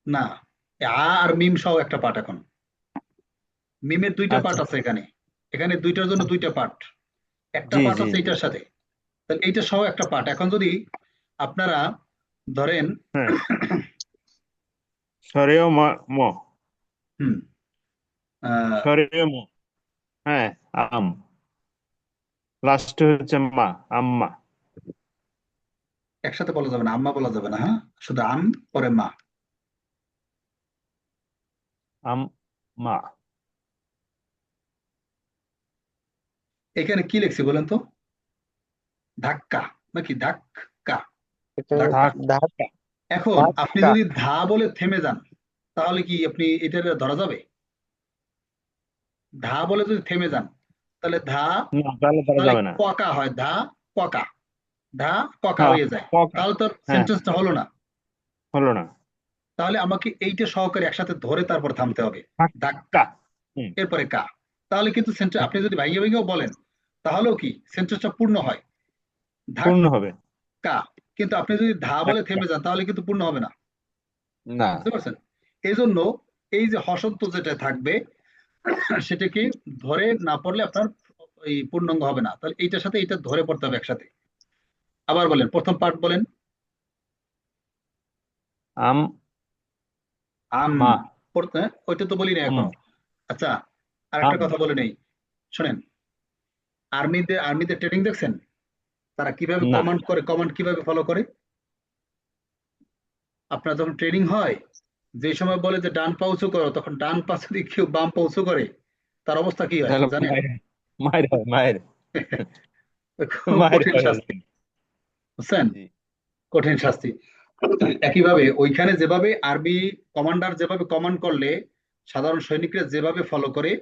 না, এ আ আর মিম সহ একটা পাঠ। এখন মিমের 2টা পাঠ আচ্ছা, আছে এখানে, এখানে দুইটার জন্য 2টা পাঠ। একটা জি পাঠ জি আছে জি। এইটার সাথে, তাহলে এইটা সহ একটা পাঠ। এখন যদি আপনারা ধরেন, হ্যাঁ, সরেও ম, ম, হুম, আহ, সরেও ম। হ্যাঁ, আম, লাস্টে হচ্ছে মা, আম্মা। একসাথে বলা যাবে না, আম্মা বলা যাবে না, হ্যাঁ, শুধু আম, পরে মা। আম, মা। এখানে কি লিখছি বলেন তো? ধাক্কা নাকি ধাক্কা? এটা ধাক্কা। ধাক, ধাক্কা। এখন আপনি ধাক্কা। যদি ধা বলে থেমে যান, তাহলে কি আপনি এটা ধরা যাবে? ধা বলে যদি থেমে যান, তাহলে ধা, না তাহলে ধরা তাহলে যাবে না। ককা হয়, ধা ককা, ধা ককা হ্যাঁ, হয়ে যায়। পকা। তাহলে তো হ্যাঁ, সেন্টেন্সটা হলো না। হলো না। তাহলে আমাকে এইটা সহকারে একসাথে ধরে তারপর থামতে হবে। ধাক্কা, ধাক্কা। হুম। এরপরে কা। তাহলে কিন্তু সেন্টেন্স আপনি যদি ভাইয়ে ভাইয়েও বলেন তাহলেও কি সেন্টেন্সটা পূর্ণ হয়। পূর্ণ হবে ধাক্কা। কিন্তু আপনি যদি ধা বলে ধাক্কা। থেমে যান তাহলে কিন্তু পূর্ণ হবে না। না। বুঝতে পারছেন? এই জন্য এই যে হসন্ত যেটা থাকবে সেটাকে ধরে না পড়লে আপনার এই পূর্ণাঙ্গ হবে না। তাহলে এইটার সাথে এইটা ধরে পড়তে হবে একসাথে। আবার বলেন, প্রথম পার্ট বলেন। আম আম। মা ওইটা তো বলি না আম। এখনো। আচ্ছা, আর একটা আম। কথা বলে নেই, শোনেন। আর্মিদের ট্রেনিং দেখছেন? তারা কিভাবে না। কমান্ড করে, কমান্ড কিভাবে ফলো করে? আপনার যখন ট্রেনিং হয়, যে সময় বলে যে ডান পা উঁচু করো, তখন ডান পা যদি কেউ বাম পা উঁচু করে, তার অবস্থা কি হয় তাহলে জানেন? মায়ের মায়ের হয় মায়ের খুব মায়ের কঠিন হয়। শাস্তি, বুঝছেন? জি। কঠিন শাস্তি। একইভাবে ওইখানে যেভাবে আর্মি কমান্ডার যেভাবে কমান্ড করলে সাধারণ সৈনিকরা যেভাবে ফলো করে,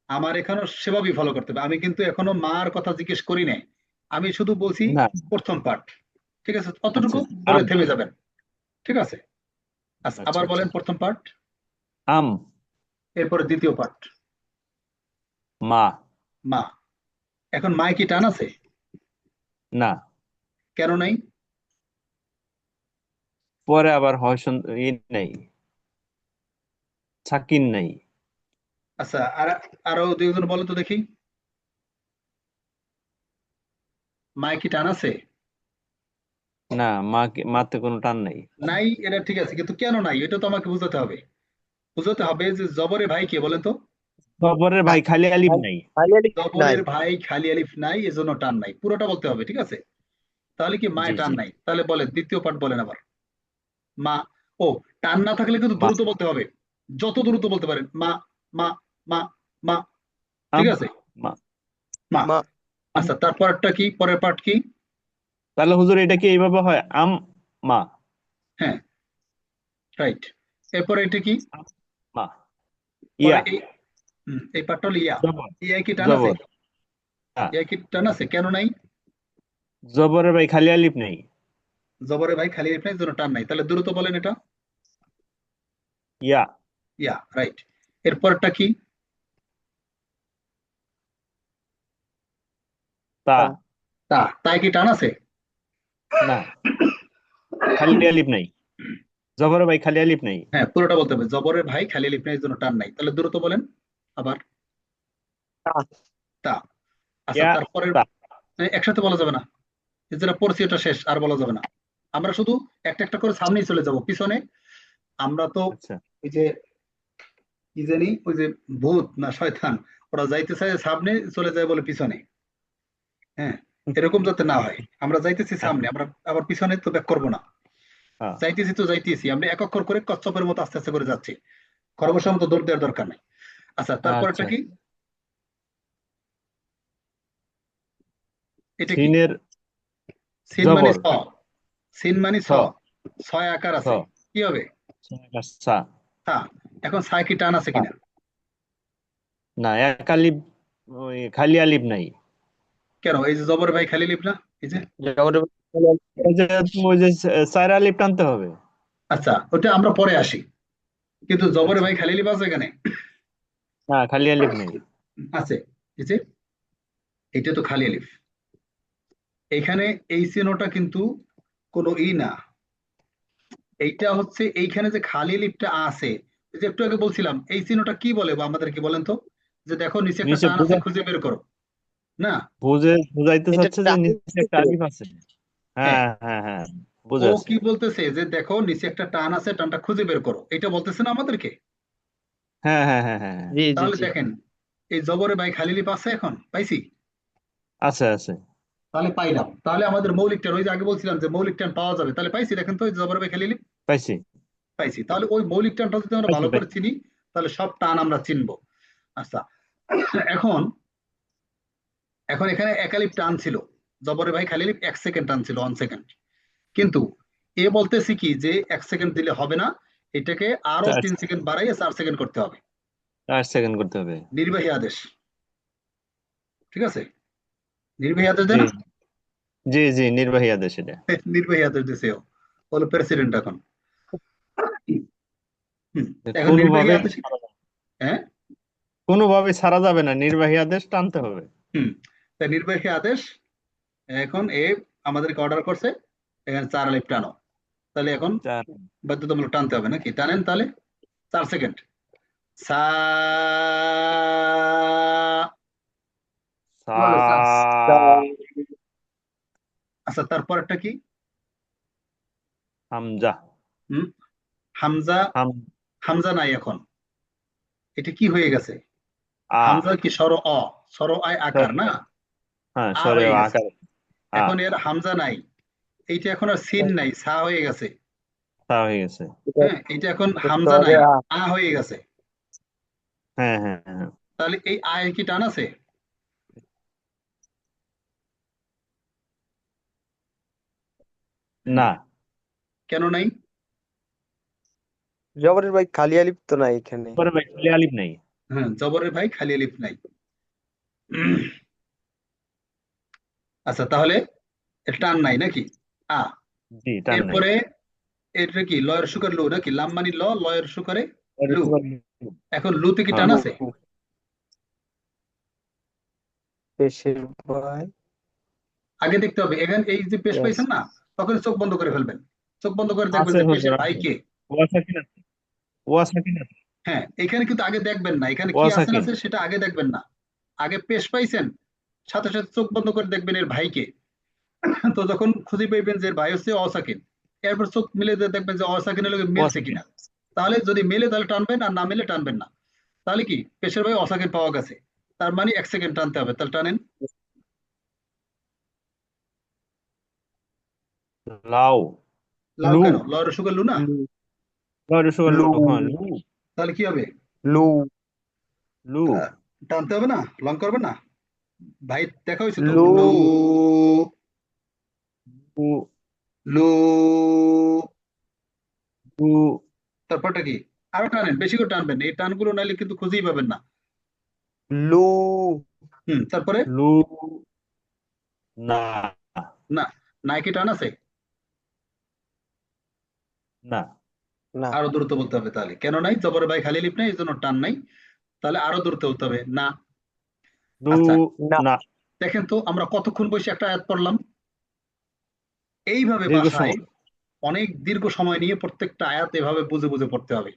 আমার এখানেও সেভাবেই ফলো করতে হবে। আমি কিন্তু এখনো মার কথা জিজ্ঞেস করি নাই, আমি শুধু বলছি না। প্রথম পার্ট। ঠিক আছে, আচ্ছা অতটুকু আচ্ছা। বলে আম। থেমে যাবেন। ঠিক আছে। আচ্ছা, আচ্ছা আবার আচ্ছা। বলেন প্রথম পার্ট, আম এরপরে দ্বিতীয় পার্ট। মা। মা। এখন মায় কি টান আছে? না। কেন নাই? পরে আবার হয় নেই, সাকিন নাই। আচ্ছা, আরো দুইজন বলো তো দেখি, মায় কি টান আছে? না, মাতে কোনো টান নাই। নাই, এটা ঠিক আছে, কিন্তু কেন নাই এটা তো আমাকে বুঝাতে হবে। বুঝাতে হবে যে জবরে ভাই কে বলেন তো? খবরের ভাই খালি আলিফ নাই। ফাইনালি নাই। জবরের ভাই খালি আলিফ নাই, এজন্য টান নাই, পুরোটা বলতে হবে। ঠিক আছে, তাহলে কি জি মায় টান জি। নাই? তাহলে বলেন দ্বিতীয় পার্ট বলেন আবার। মা। ও, টান না থাকলে কিন্তু মা। দ্রুত বলতে হবে, যত দ্রুত বলতে পারেন। মা, মা, মা, মা। ঠিক আম আছে, মা। মা। মা। আচ্ছা, তারপরটা কি, পরের পার্ট কি? তাহলে হুজুর এটা কি এইভাবে হয়? আম মা। হ্যাঁ, রাইট। এরপরে এটা কি? আম মা। পরে ইয়া। এই পার্টটা হলো ইয়া। জবর। ইয়া কি টান আছে? জবর। হ্যাঁ। ইয়া কি টান আছে? কেন নাই? জবরের ভাই খালি আলিফ নেই। জবরে ভাই খালি আলিফ নাই, জন্য টান নাই। তাহলে দ্রুত বলেন এটা। ইয়া। ইয়া, রাইট। এরপরটা কি? তা। তা। তাই কি টান আছে? না, খালি আলিফ নাই। জবরের ভাই খালি আলিফ নাই। হ্যাঁ, পুরোটা বলতে হবে। জবরের ভাই খালি আলিফ নাই, জন্য টান নাই। তাহলে দ্রুত বলেন আবার। তা। তা। আচ্ছা, ইয়া তারপরে তা। একসাথে বলা যাবে না, যেটা পড়ছি ওটা শেষ, আর বলা যাবে না। আমরা শুধু একটা একটা করে সামনেই চলে যাব, পিছনে আমরা তো আচ্ছা। ওই যে কি জানি, ওই যে ভূত না শয়তান, ওরা যাইতে চায় সামনে, চলে যায় বলে পিছনে। হ্যাঁ, এরকম যাতে না হয়। আমরা যাইতেছি সামনে, আমরা আবার পিছনে তো ব্যাক করবো না। হ্যাঁ। যাইতেছি তো যাইতেছি, আমরা এক অক্ষর করে কচ্ছপের মতো আস্তে আস্তে করে যাচ্ছি, খরগোশের মতো দৌড় দেওয়ার দরকার নেই। আচ্ছা, তারপরটা আচ্ছা। কি? এটা কি? সিনের সিন মানে জবর। স। সিন মানে স। স। ছয় আকার স। আছে, কি হবে? সা। সা। এখন সায় কি টান আছে সা। কিনা? না, এক আলিফ, ওই খালি আলিফ নাই। কেন? এই যে জবর ভাই খালি লিপ না, এই যে। জগতের ওই যে ওই যে চার আলিফ টানতে হবে। আচ্ছা, ওটা আমরা পরে আসি, কিন্তু জবর ভাই খালি লিপ আছে এখানে? না, খালি আলিফ নেই। আছে, এই যে এটা তো খালি আলিফ। এখানে এই চিহ্নটা কিন্তু কোনো না, এইটা হচ্ছে এইখানে যে খালি লিপটা আছে, এই যে একটু আগে বলছিলাম, এই চিহ্নটা কি বলে বা আমাদের কি বলেন তো? যে দেখো নিচে একটা নিচে টান আছে, খুঁজে বের করো। না। বুঝাইতে এটা চাচ্ছে যে নিচে একটা আলিফ আছে। হ্যাঁ, হ্যাঁ হ্যাঁ হ্যাঁ, ও বুঝে আছে। কি বলতেছে যে দেখো নিচে একটা টান আছে, টানটা খুঁজে বের করো, এটা বলতেছে না আমাদেরকে? হ্যাঁ হ্যাঁ হ্যাঁ হ্যাঁ হ্যাঁ। জি জি তাহলে জি। দেখেন, এই জবরে ভাই খালি লিপ আছে, এখন পাইছি। আছে আছে। তাহলে পাইলাম, তাহলে আমাদের মৌলিক টান, ওই যে আগে বলছিলাম যে মৌলিক টান পাওয়া যাবে, তাহলে পাইছি। দেখেন তো, এই জবরে ভাই খালি লিপ পাইছি পাইছি। তাহলে ওই মৌলিক টানটা যদি আমরা পাইছি ভালো করে পাইছি। চিনি, তাহলে সব টান আমরা চিনবো। আচ্ছা, এখন এখন এখানে একালিপ টান ছিল, জবরে ভাই খালি লিপ 1 সেকেন্ড টান ছিল, 1 সেকেন্ড। কিন্তু এ বলতেছি কি যে 1 সেকেন্ড দিলে হবে না, এটাকে আরো 3 সেকেন্ড বাড়াইয়ে 4 সেকেন্ড করতে হবে। 4 সেকেন্ড করতে হবে। নির্বাহী আদেশ, ঠিক আছে? নির্বাহী আদেশ জি দেয় না? জি জি, নির্বাহী আদেশ এটা। নির্বাহী আদেশ দিছে ও, হলো প্রেসিডেন্ট এখন। হুম এখন নির্বাহী কোনোভাবে আদেশ, হ্যাঁ কোনোভাবে ছাড়া যাবে না, নির্বাহী আদেশ টানতে হবে। হুম তাই নির্বাহী আদেশ এখন আমাদেরকে অর্ডার করছে এখানে 4 আলিফ টানো, তাহলে এখন চার বাধ্যতামূলক টানতে হবে নাকি? টানেন তাহলে 4 সেকেন্ড। সা সা কি হলো আচ্ছা তারপরটা কি? হামজা হুম হামজা, হাম হামজা নাই এখন, এটা কি হয়ে গেছে? আ হামজা কি স্বর আয় আকার না, হ্যাঁ আ সরে হয়ে গেছে। আকারে আ এখন এর হামজা নাই, এইটা এখন আর সিন নাই, সা হয়ে গেছে। তা হয়ে গেছে। হ্যাঁ এটা এখন হামজা নাই, আ হয়ে গেছে। হ্যাঁ হ্যাঁ হ্যাঁ তাহলে এই আয় কি টান আছে? না, কেন নাই? জবরের ভাই খালি আলিফ তো নাই এখানে। পরে ভাই খালি আলিফ নাই। হ্যাঁ জবরের ভাই খালি আলিফ নাই। উম, আচ্ছা তাহলে এর টান নাই নাকি? আ জি টান নাই। এরপরে এটা কি লয়ের সুকার লু নাকি? লাম মানি লয়ের সুকারে লু। এখন লুতে কি টান হ্যাঁ আছে? পেশের ভাই আগে দেখতে হবে, এখানে এই যে পেশ yes. পাইছেন না, তখন চোখ বন্ধ করে ফেলবেন। চোখ বন্ধ করে দেখবেন আছে যে হুজুর পেশের ভাই আছে, কে। ওয়া সাকিন আছে, ওয়া সাকিন আছে, হ্যাঁ এখানে কিন্তু আগে দেখবেন না, এখানে কি ওয়া আছে না সাকিন। আছে সেটা আগে দেখবেন না। আগে পেশ পাইছেন, সাথে সাথে চোখ বন্ধ করে দেখবেন এর ভাইকে। তো যখন খুঁজে পাইবেন যে এর ভাই হচ্ছে অসাকিন, এরপর চোখ মিলে দিয়ে দেখবেন যে অসাকিনের লগে ওয়া মিলছে সাকিন কিনা। তাহলে যদি মেলে তাহলে টানবেন, আর না মেলে টানবেন না। তাহলে কি পেশের ভাই অসাকিন পাওয়া গেছে, তার মানে 1 সেকেন্ড টানতে হবে। তাহলে টানেন। লাউ লাউ লু কেন? লয়ের সুগার লু না? লু লু সুগার লু লু হ্যাঁ লু তাহলে কি হবে? লু লু টানতে হবে না? লং করবে না? ভাই দেখা হয়েছে তো, লু লু লু লু। লু তারপরটা কি? আরো টানেন, বেশি করে টানবেন, এই টানগুলো নাইলে কিন্তু খুঁজেই পাবেন না। লু তারপরে লু না না, নাইকি টান আছে। না না আরো দ্রুত বলতে হবে তাহলে, কেন নাই? জবরের ভাই খালি লিপ নাই, এই জন্য টান নাই। তাহলে আরো দ্রুত বলতে হবে না। লু আচ্ছা না না দেখেন তো আমরা কতক্ষণ বসে একটা আয়াত পড়লাম। এইভাবে দীর্ঘ বাসায় সময়। অনেক দীর্ঘ সময় নিয়ে প্রত্যেকটা আয়াত এভাবে বুঝে বুঝে পড়তে হবে।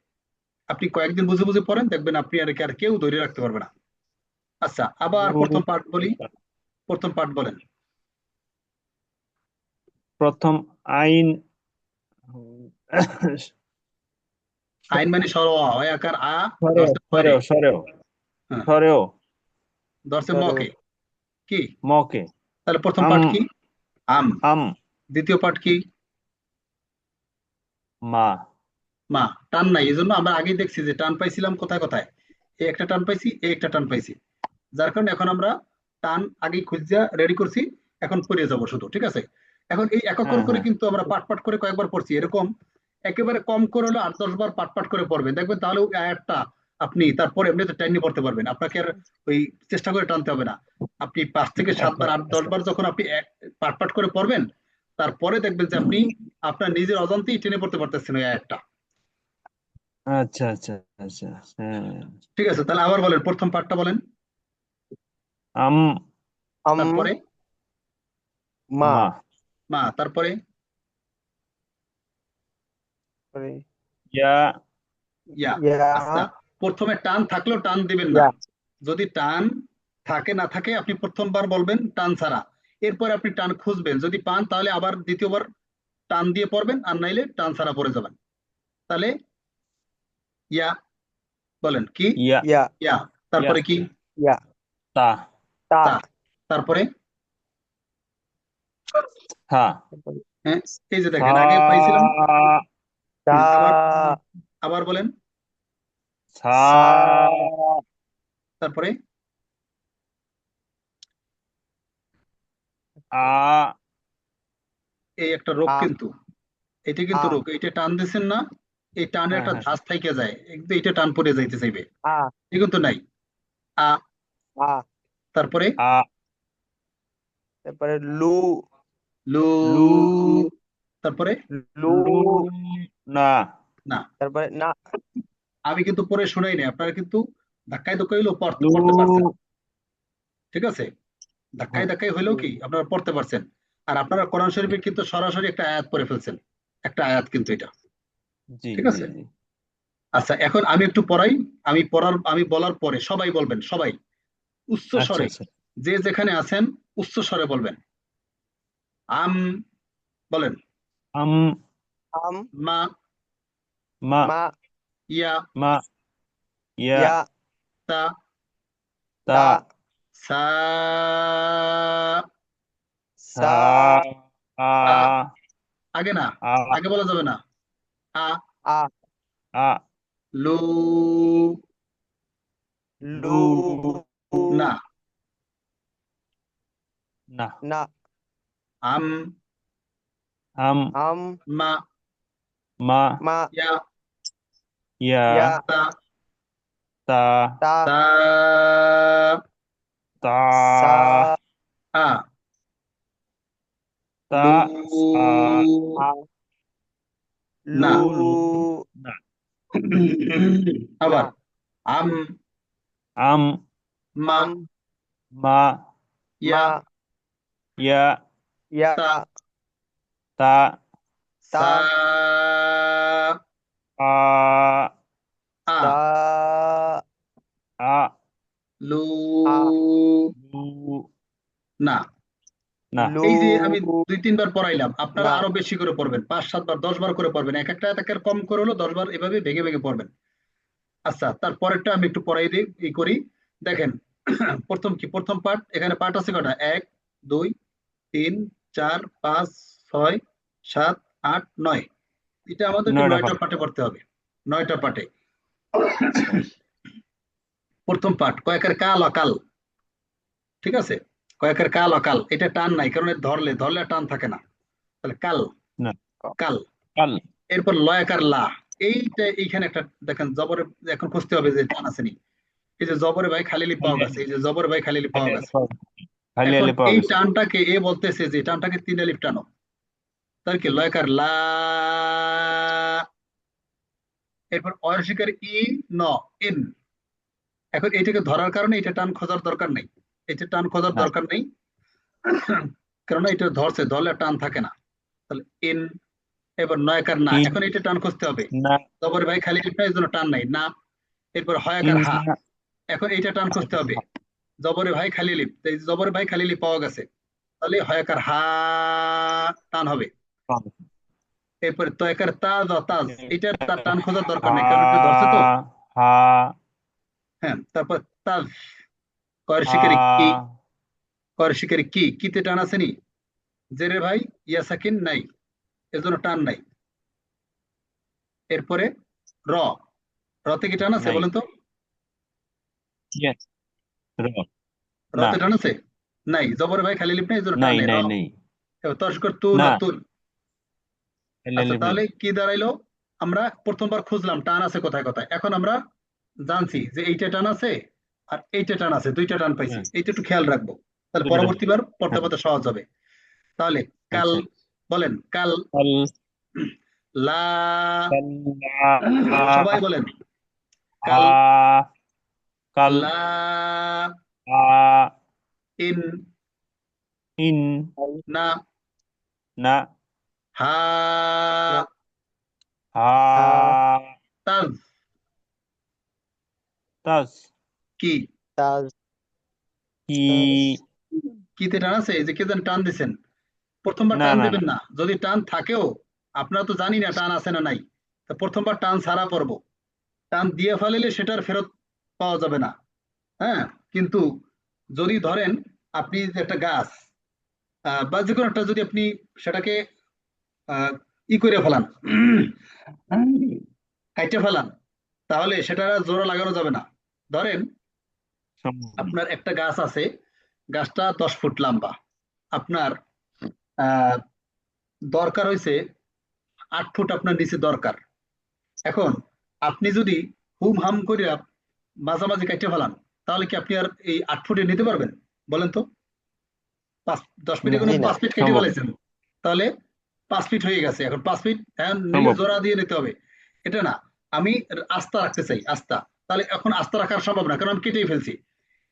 আপনি কয়েকদিন বুঝে বুঝে পড়েন, দেখবেন আপনি আর কেউ ধরে রাখতে পারবে না। আচ্ছা আবার লু প্রথম পার্ট বলি, প্রথম পার্ট বলেন। প্রথম আইন আইন মানে সর হয় আকার আ, সরেও দর্শক পরে। সরেও সরেও হ্যাঁ সরেও দর্শক মকে কি? মকে তাহলে প্রথম আম পার্ট কি? আম। আম দ্বিতীয় পার্ট কি? মা মা। টান নাই, এই জন্য আমরা আগেই দেখছি যে টান পাইছিলাম কোথায় কোথায়। এই একটা টান পাইছি, এই একটা টান পাইছি, যার কারণে এখন আমরা টান আগেই খুঁজে রেডি করছি। এখন পড়ে যাব শুধু, ঠিক আছে? এখন এই একক হ্যাঁ করে হ্যাঁ কিন্তু আমরা পাট পাট করে কয়েকবার পড়ছি, এরকম একেবারে কম করে হলো 8-10 বার পাট পাট করে পড়বেন, দেখবেন তাহলে ওই আয়াতটা আপনি তারপরে এমনিতে টাইনি পড়তে পারবেন। আপনাকে আর ওই চেষ্টা করে টানতে হবে না। আপনি 5 থেকে 7 বার, 8-10 বার যখন আপনি পাট পাট করে পড়বেন, তারপরে দেখবেন যে আপনি আপনার নিজের অজান্তেই টেনে পড়তে পারতেছেন ওই আয়াতটা। আচ্ছা আচ্ছা আচ্ছা হ্যাঁ ঠিক আছে, তাহলে আবার বলেন, প্রথম পার্টটা বলেন। আম আম তারপরে মা মা মা, তারপরে পরে ইয়া ইয়া। ইয়া আচ্ছা প্রথমে টান থাকলেও টান দিবেন না। ইয়া যদি টান থাকে না থাকে আপনি প্রথমবার বলবেন টান ছাড়া, এরপর আপনি টান খুঁজবেন, যদি পান তাহলে আবার দ্বিতীয়বার টান দিয়ে পড়বেন, আর নাইলে টান ছাড়া পড়ে যাবেন। তাহলে ইয়া বলেন কি? ইয়া ইয়া ইয়া। ইয়া তারপরে কি? ইয়া তা তা তা। তারপরে থা হ্যাঁ, এই যে থা দেখেন আগে পাইছিলাম। তা আবার আবার বলেন। থা সা তারপরে আ এই একটা রোগ আ কিন্তু, এটা কিন্তু আ রোগ, এটা টান দিচ্ছেন না, এই টানের হ্যাঁ একটা হ্যাঁ ধাঁচ থাইকে যায়, কিন্তু এটা টান পড়ে যাইতে চাইবে, আ এটা কিন্তু নাই। আ। আ তারপরে আ তারপরে লু লু। লু তারপরে লু লু না না। তারপরে না আমি কিন্তু পড়ে শুনাই নাই, আপনারা কিন্তু ধাক্কায় ধাক্কায় হইলেও পড়তে লু পড়তে পারছেন, ঠিক আছে? হ্যাঁ, ধাক্কায় ধাক্কায় হইলেও কি আপনারা পড়তে পারছেন। আর আপনারা কোরআন শরীফে কিন্তু সরাসরি একটা আয়াত পড়ে ফেলছেন, একটা আয়াত কিন্তু এটা, জি ঠিক জি আছে? জি আচ্ছা, এখন আমি একটু পড়াই, আমি বলার পরে সবাই বলবেন, সবাই উচ্চ আচ্ছা স্বরে, আচ্ছা যে যেখানে আছেন উচ্চ স্বরে বলবেন। আম বলেন, আম আম মা, মা মা ইয়া, মা ইয়া ইয়া তা, তা তা সা, সা সা আ, আ আগে না, আ আগে বলা যাবে না। আ, আ আ লু, লু লু না, না না আম, আম আম মা, মা মা ইয়া, ইয়া ইয়া তা, তা তা সা, তা সা আ, তা লু, সা আ না, লু লু না না আবার আম, আম মা, আম মা ইয়া, মা ইয়া ইয়া তা, তা তা সা, আ আ, সা আ লু, আ লু না। না লু এই যে আমি 2-3 বার পড়াইলাম, আপনারা না আরো বেশি করে পড়বেন, 5-7 বার 10 বার করে পড়বেন, এক একটা একের কম করে হলো 10 বার এভাবে ভেঙে ভেঙে পড়বেন। আচ্ছা, তারপরেরটা আমি একটু পড়াই দিই, ই করি। দেখেন, প্রথম পার্ট, এখানে পার্ট আছে কটা? 1, 2, 3, 4, 5, 6, 7, 8, 9। এটা আমাদেরকে 9টা 9টা পার্ট পার্টে পড়তে হবে, 9টা পার্টে। আচ্ছা প্রথম পার্ট, কয়েকের কাল অকাল, ঠিক আছে? কয়েকের কাল অকাল, এটা টান নাই, কারণ এর ধরলে ধরলে আর টান থাকে না, তাহলে কাল, না কাল। কাল এরপর লয়াকার লা, এইখানে একটা দেখেন জবরে, এখন খুঁজতে হবে যে টান আসেনি। এই যে জবরে ভাই খালিলি খালি পাওয়া গেছে, এই যে জবরে ভাই খালিলি খালি পাওয়া আলি গেছে। পাওয়া খালি এখন আলি পাওয়া এই গেছে টানটাকে এ বলতেছে যে টানটাকে 3 আলিফ টানো, তার কি লয়কার লা, এরপর অস্বীকার ই, ন, ইন। এখন এইটাকে ধরার কারণে এটা টান খোঁজার দরকার নেই, এটা টান খোঁজার না দরকার নেই, কেননা এটা ধরছে, ধরলে আর টান থাকে না, তাহলে ইন। এবার নয়কার না, ইন এখন এটা টান খুঁজতে হবে, না জবর ভাই খালি লিফ না, এই জন্য টান নাই, না। এরপর ইন হয়াকার হা, না এখন এইটা টান খুঁজতে হবে, জবরে ভাই খালি লিফ, এই জবরে ভাই খালি লিফ পাওয়া গেছে, তাহলে হয়াকার হা টান হবে। এরপরে তয়কার তাজ, তাজ, এটার তার টান খোঁজার দরকার হা নেই, কারণ এটা ধরছে তো। হা হ্যাঁ, তারপর তাজ, কয়ের হা শিকারি কি, কয়ের শিকারি কি, কিতে টান আসেনি, জেরে ভাই ইয়া সাকিন নাই, এজন্য টান নাই। এরপরে র, রতে কি টান আছে নাই বলেন তো? ইয়েস র না রতে টান আছে? নাই, জবর ভাই খালি লিপ নাই, এজন্য টান নাই নেই, র। নাই নেই এবার তস্কর তু না না তুল। খালি আচ্ছা, আলি তাহলে কি দাঁড়াইলো? আমরা প্রথমবার খুঁজলাম টান আছে কোথায় কোথায়, এখন আমরা জানছি যে এইটা টান আছে আর এইটা টান আছে, 2টা টান পাইছি, হ্যাঁ এইটা একটু খেয়াল রাখবো, তাহলে দুটো টান পরবর্তীবার পড়তে হ্যাঁ পড়তে সহজ হবে। তাহলে কাল, আচ্ছা বলেন কাল, কাল লা, কাল্লা সবাই বলেন আ কাল, কাল লা, আ ইন, ইন না, না হা, না হা হা তাজ, তাস কি, তাজ কি তাজ কিতে টান আছে, এই যে কে যেন টান দিছেন, প্রথমবার না টান না না দিবেন না, যদি টান থাকেও আপনারা তো জানি না টান আছে না নাই, তা প্রথমবার টান ছাড়া পড়বো, টান দিয়ে ফেলিলে সেটার ফেরত পাওয়া যাবে না। হ্যাঁ, কিন্তু যদি ধরেন আপনি যে একটা গাছ, বা যে কোনো একটা, যদি আপনি সেটাকে আহ, ই করে ফেলান, কাইটে ফেলান, তাহলে সেটা আর জোড়া লাগানো যাবে না। ধরেন সম্ভব না। আপনার একটা গাছ আছে, গাছটা 10 ফুট লম্বা, আপনার আহ দরকার হয়েছে 8 ফুট, আপনার নিচে দরকার। এখন আপনি যদি হুম হাম করে মাঝামাঝি কাটতে ফেলান, তাহলে কি আপনি আর এই 8 ফুটে নিতে পারবেন বলেন তো? 10 ফিটে কোনো জি না 5 ফিট কেটে সম্ভব ফেলাইছেন, তাহলে 5 ফিট হয়ে গেছে, এখন 5 ফিট নিলে সম্ভব জোড়া দিয়ে নিতে হবে, এটা না। আমি আস্থা রাখতে চাই, আস্থা, তাহলে এখন আস্থা রাখার সম্ভব না, কারণ আমি কেটেই ফেলছি।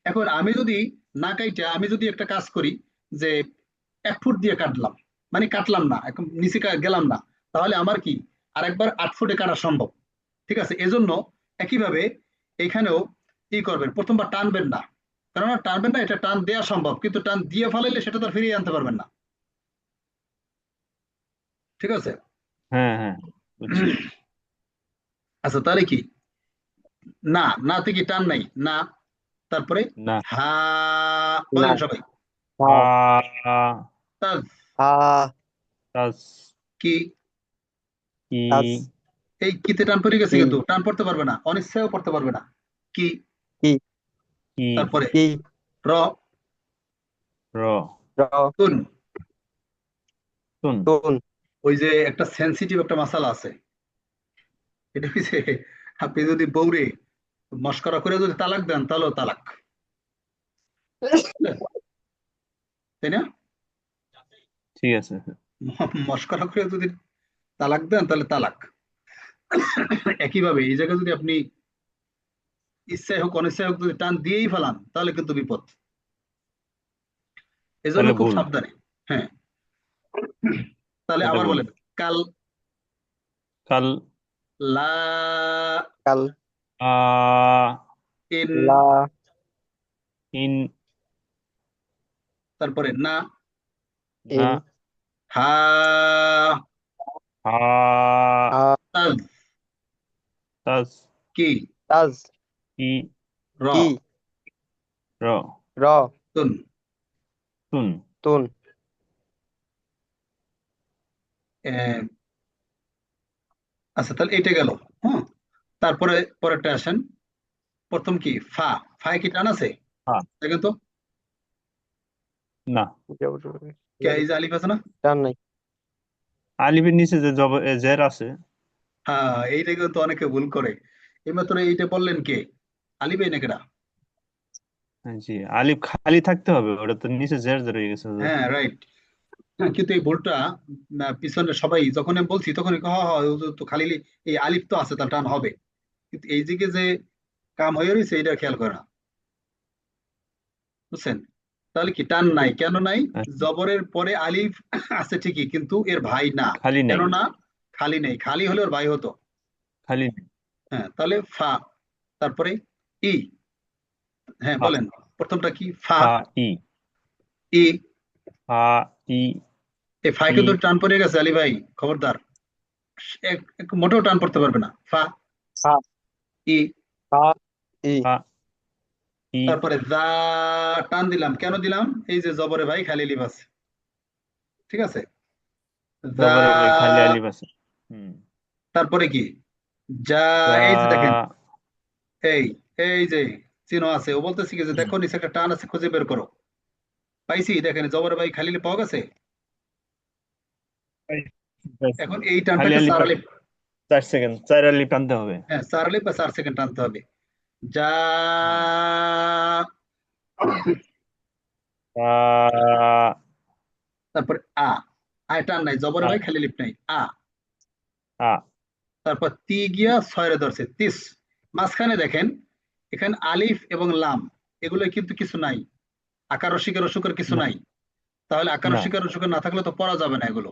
এখন আমি যদি না কাইটা আমি যদি একটা কাজ করি যে 1 ফুট দিয়ে কাটলাম, মানে কাটলাম না, এখন নিচে গেলাম না, তাহলে আমার কি আরেকবার 8 ফুটে কাটা সম্ভব। ঠিক আছে, এজন্য একইভাবে এখানেও কি করবেন, প্রথমবার টানবেন না, কেননা টানবেন না, এটা টান দেওয়া সম্ভব, কিন্তু টান দিয়ে ফেলাইলে সেটা তো আর ফিরিয়ে আনতে পারবেন না। ঠিক আছে। হ্যাঁ হ্যাঁ, বুঝছি। আচ্ছা, তাহলে কি না, না থেকে টান নাই, না, তারপরে না। হা, না, বলেন সবাই, হা, আ তাজ, হা, তাস কি, কি তাজ, এই কিতে টান পড়ে গেছে, কি, কিন্তু টান পড়তে পারবে না, অনিশ্চয়ও পড়তে পারবে না, কি, কি, কি তারপরে কি, র, র র, তুন। তুন তুন, ওই যে একটা সেন্সিটিভ একটা মাসালা আছে, এটা হচ্ছে আপনি যদি বউরে মস্করা করে যদি তালাক দেন তাহলেও তালাক, তাই না? ঠিক আছে। মস্করা করে যদি তালাক দেন তাহলে তালাক। একইভাবে এই জায়গায় যদি আপনি ইচ্ছায় হোক অনিচ্ছায় হোক যদি টান দিয়েই ফেলান তাহলে কিন্তু বিপদ, এজন্য তাহলে খুব ভুল, সাবধানে। হ্যাঁ, তাহলে এটা আবার ভুল। বলেন, কাল, কাল লা, কাল, আ ইন, লা, ইন তারপরে না, না ইন, হা, হা হা, তাজ, তাস কি, তাজ, কি র, কি, র র, তুন। তুন তুন, আহ, আচ্ছা, তাহলে এটা গেল। হ্যাঁ, তারপরে পরেরটা আসেন, প্রথম কি ফা, ফায় কি টান আছে? হা দেখেন তো, না। কে এই যে আলিফ আছে না? টান নাই। আলিফের নিচে যে জের আছে। হ্যাঁ, এইটা কিন্তু অনেকে ভুল করে। এইমাত্র এইটা বললেন কে? আলিফ এই নাকিরা? জি, আলিফ খালি থাকতে হবে, ওটা তো নিচে জের জের হয়ে গেছে হুজুর। হ্যাঁ, রাইট। হ্যাঁ, কিন্তু এই ভুলটা পিছনে সবাই যখন আমি বলছি তখন হুজুর তো খালি এই আলিফ তো আছে তার টান হবে, কিন্তু এই দিকে যে কাম হয়ে রয়েছে এটা খেয়াল করে না, বুঝছেন? তাহলে কি টান নাই, কেন নাই? আচ্ছা, জবরের পরে আলিফ আছে ঠিকই, কিন্তু এর ভাই না। খালি কেন নেই, না? খালি নেই, খালি হলে ওর ভাই হতো। খালি নেই। হ্যাঁ, তাহলে ফা, তারপরে ই। হ্যাঁ, ফা বলেন, প্রথমটা কি ফা, ফা ই ই। ফা ই এই ফায় ই কিন্তু টান পড়ে গেছে আলী ভাই, খবরদার, মোটেও টান পড়তে পারবে না, ফা, ফা, ই। ফা, ই, ফা ই তারপরে দা, টান দিলাম, কেন দিলাম? এই যে জবরে ভাই খালি লিপ আছে, ঠিক আছে, দা। জবরের ভাই খালি আলিফ আছে। হুম। তারপরে কি যা, এই যে দেখেন, যা এই এই যে চিহ্ন আছে, ও বলতেছি কি যে দেখো নিচে একটা টান আছে, খুঁজে বের করো। পাইছি, দেখেন জবরে ভাই খালি লিপ পাওয়া গেছে। এখন এই খালি টানটাকে আলিফ চার আলিপ, 4 সেকেন্ড, 4 আলিফ টানতে হবে। হ্যাঁ 4 আলিপ বা 4 সেকেন্ড টানতে হবে। যা, হুম। তা তারপরে আ, আয় টান নাই, জবরে আ ভাই খালি লিপ নাই, আ। আ তারপর তি গিয়া ছয়রে ধরছে, তিস। মাঝখানে দেখেন এখানে আলিফ এবং লাম, এগুলো কিন্তু কিছু নাই, আকার রসিকের রসুকের কিছু না নাই, তাহলে আকার না রসিকের রসুকের না থাকলে তো পড়া যাবে না এগুলো।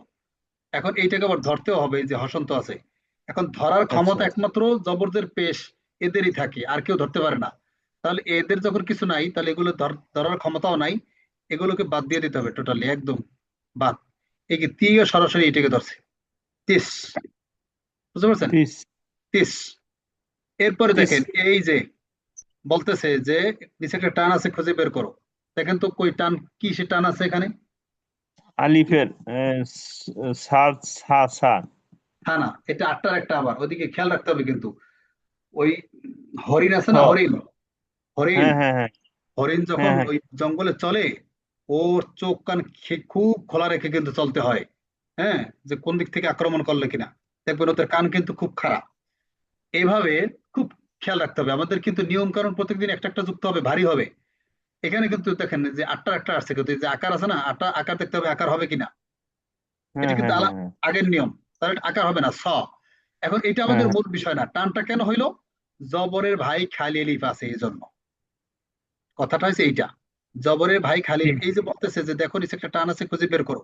এখন এইটাকে আবার ধরতেও হবে, এই যে হসন্ত আছে, এখন ধরার আচ্ছা ক্ষমতা আচ্ছা একমাত্র জবরদের পেশ এদেরই থাকে, আর কেউ ধরতে পারে না। তাহলে এদের যখন কিছু নাই তাহলে এগুলো ধরার ক্ষমতাও নাই, এগুলোকে বাদ দিয়ে দিতে হবে টোটালি, একদম বাদ। এই কি তি সরাসরি এটাকে ধরছে, তিস, বুঝতে পারছেন? 30 তিস। এরপরে 30 দেখেন এই যে বলতেছে যে নিচে একটা টান আছে, খুঁজে বের করো। দেখেন তো কই টান, কি সে টান আছে এখানে? আলিফের সার সা সা। হ্যাঁ না, এটা আটটার একটা, আবার ওদিকে খেয়াল রাখতে হবে কিন্তু। ওই হরিণ আছে হ না, হরিণ, হরিণ, হ্যাঁ হ্যাঁ হ্যাঁ হরিণ হ্যাঁ যখন হ্যাঁ ওই জঙ্গলে চলে, ওর চোখ কান খুব খোলা রেখে কিন্তু চলতে হয়। হ্যাঁ, যে কোন দিক থেকে আক্রমণ করলে কিনা, দেখবেন ওদের কান কিন্তু খুব খারাপ। এইভাবে খুব খেয়াল রাখতে হবে আমাদের, কিন্তু নিয়ম কানুন প্রত্যেকদিন একটা একটা যুক্ত হবে, ভারী হবে। এখানে কিন্তু দেখেন যে আটটার একটা আসছে, কিন্তু এই যে আকার আছে না, আটটা আকার দেখতে হবে আকার হবে কিনা, এটা হ্যাঁ কিন্তু হ্যাঁ হ্যাঁ হ্যাঁ আগের নিয়ম, তাহলে আকার হবে না, স। এখন এটা হ্যাঁ আমাদের হ্যাঁ মূল বিষয় না, টানটা কেন হইলো? জবরের ভাই খালি এলিফ আছে এই জন্য। কথাটা হচ্ছে এইটা, জবরের ভাই খালি এলিফ। এই যে বলতেছে যে দেখো নিচে একটা টান আছে, খুঁজে বের করো।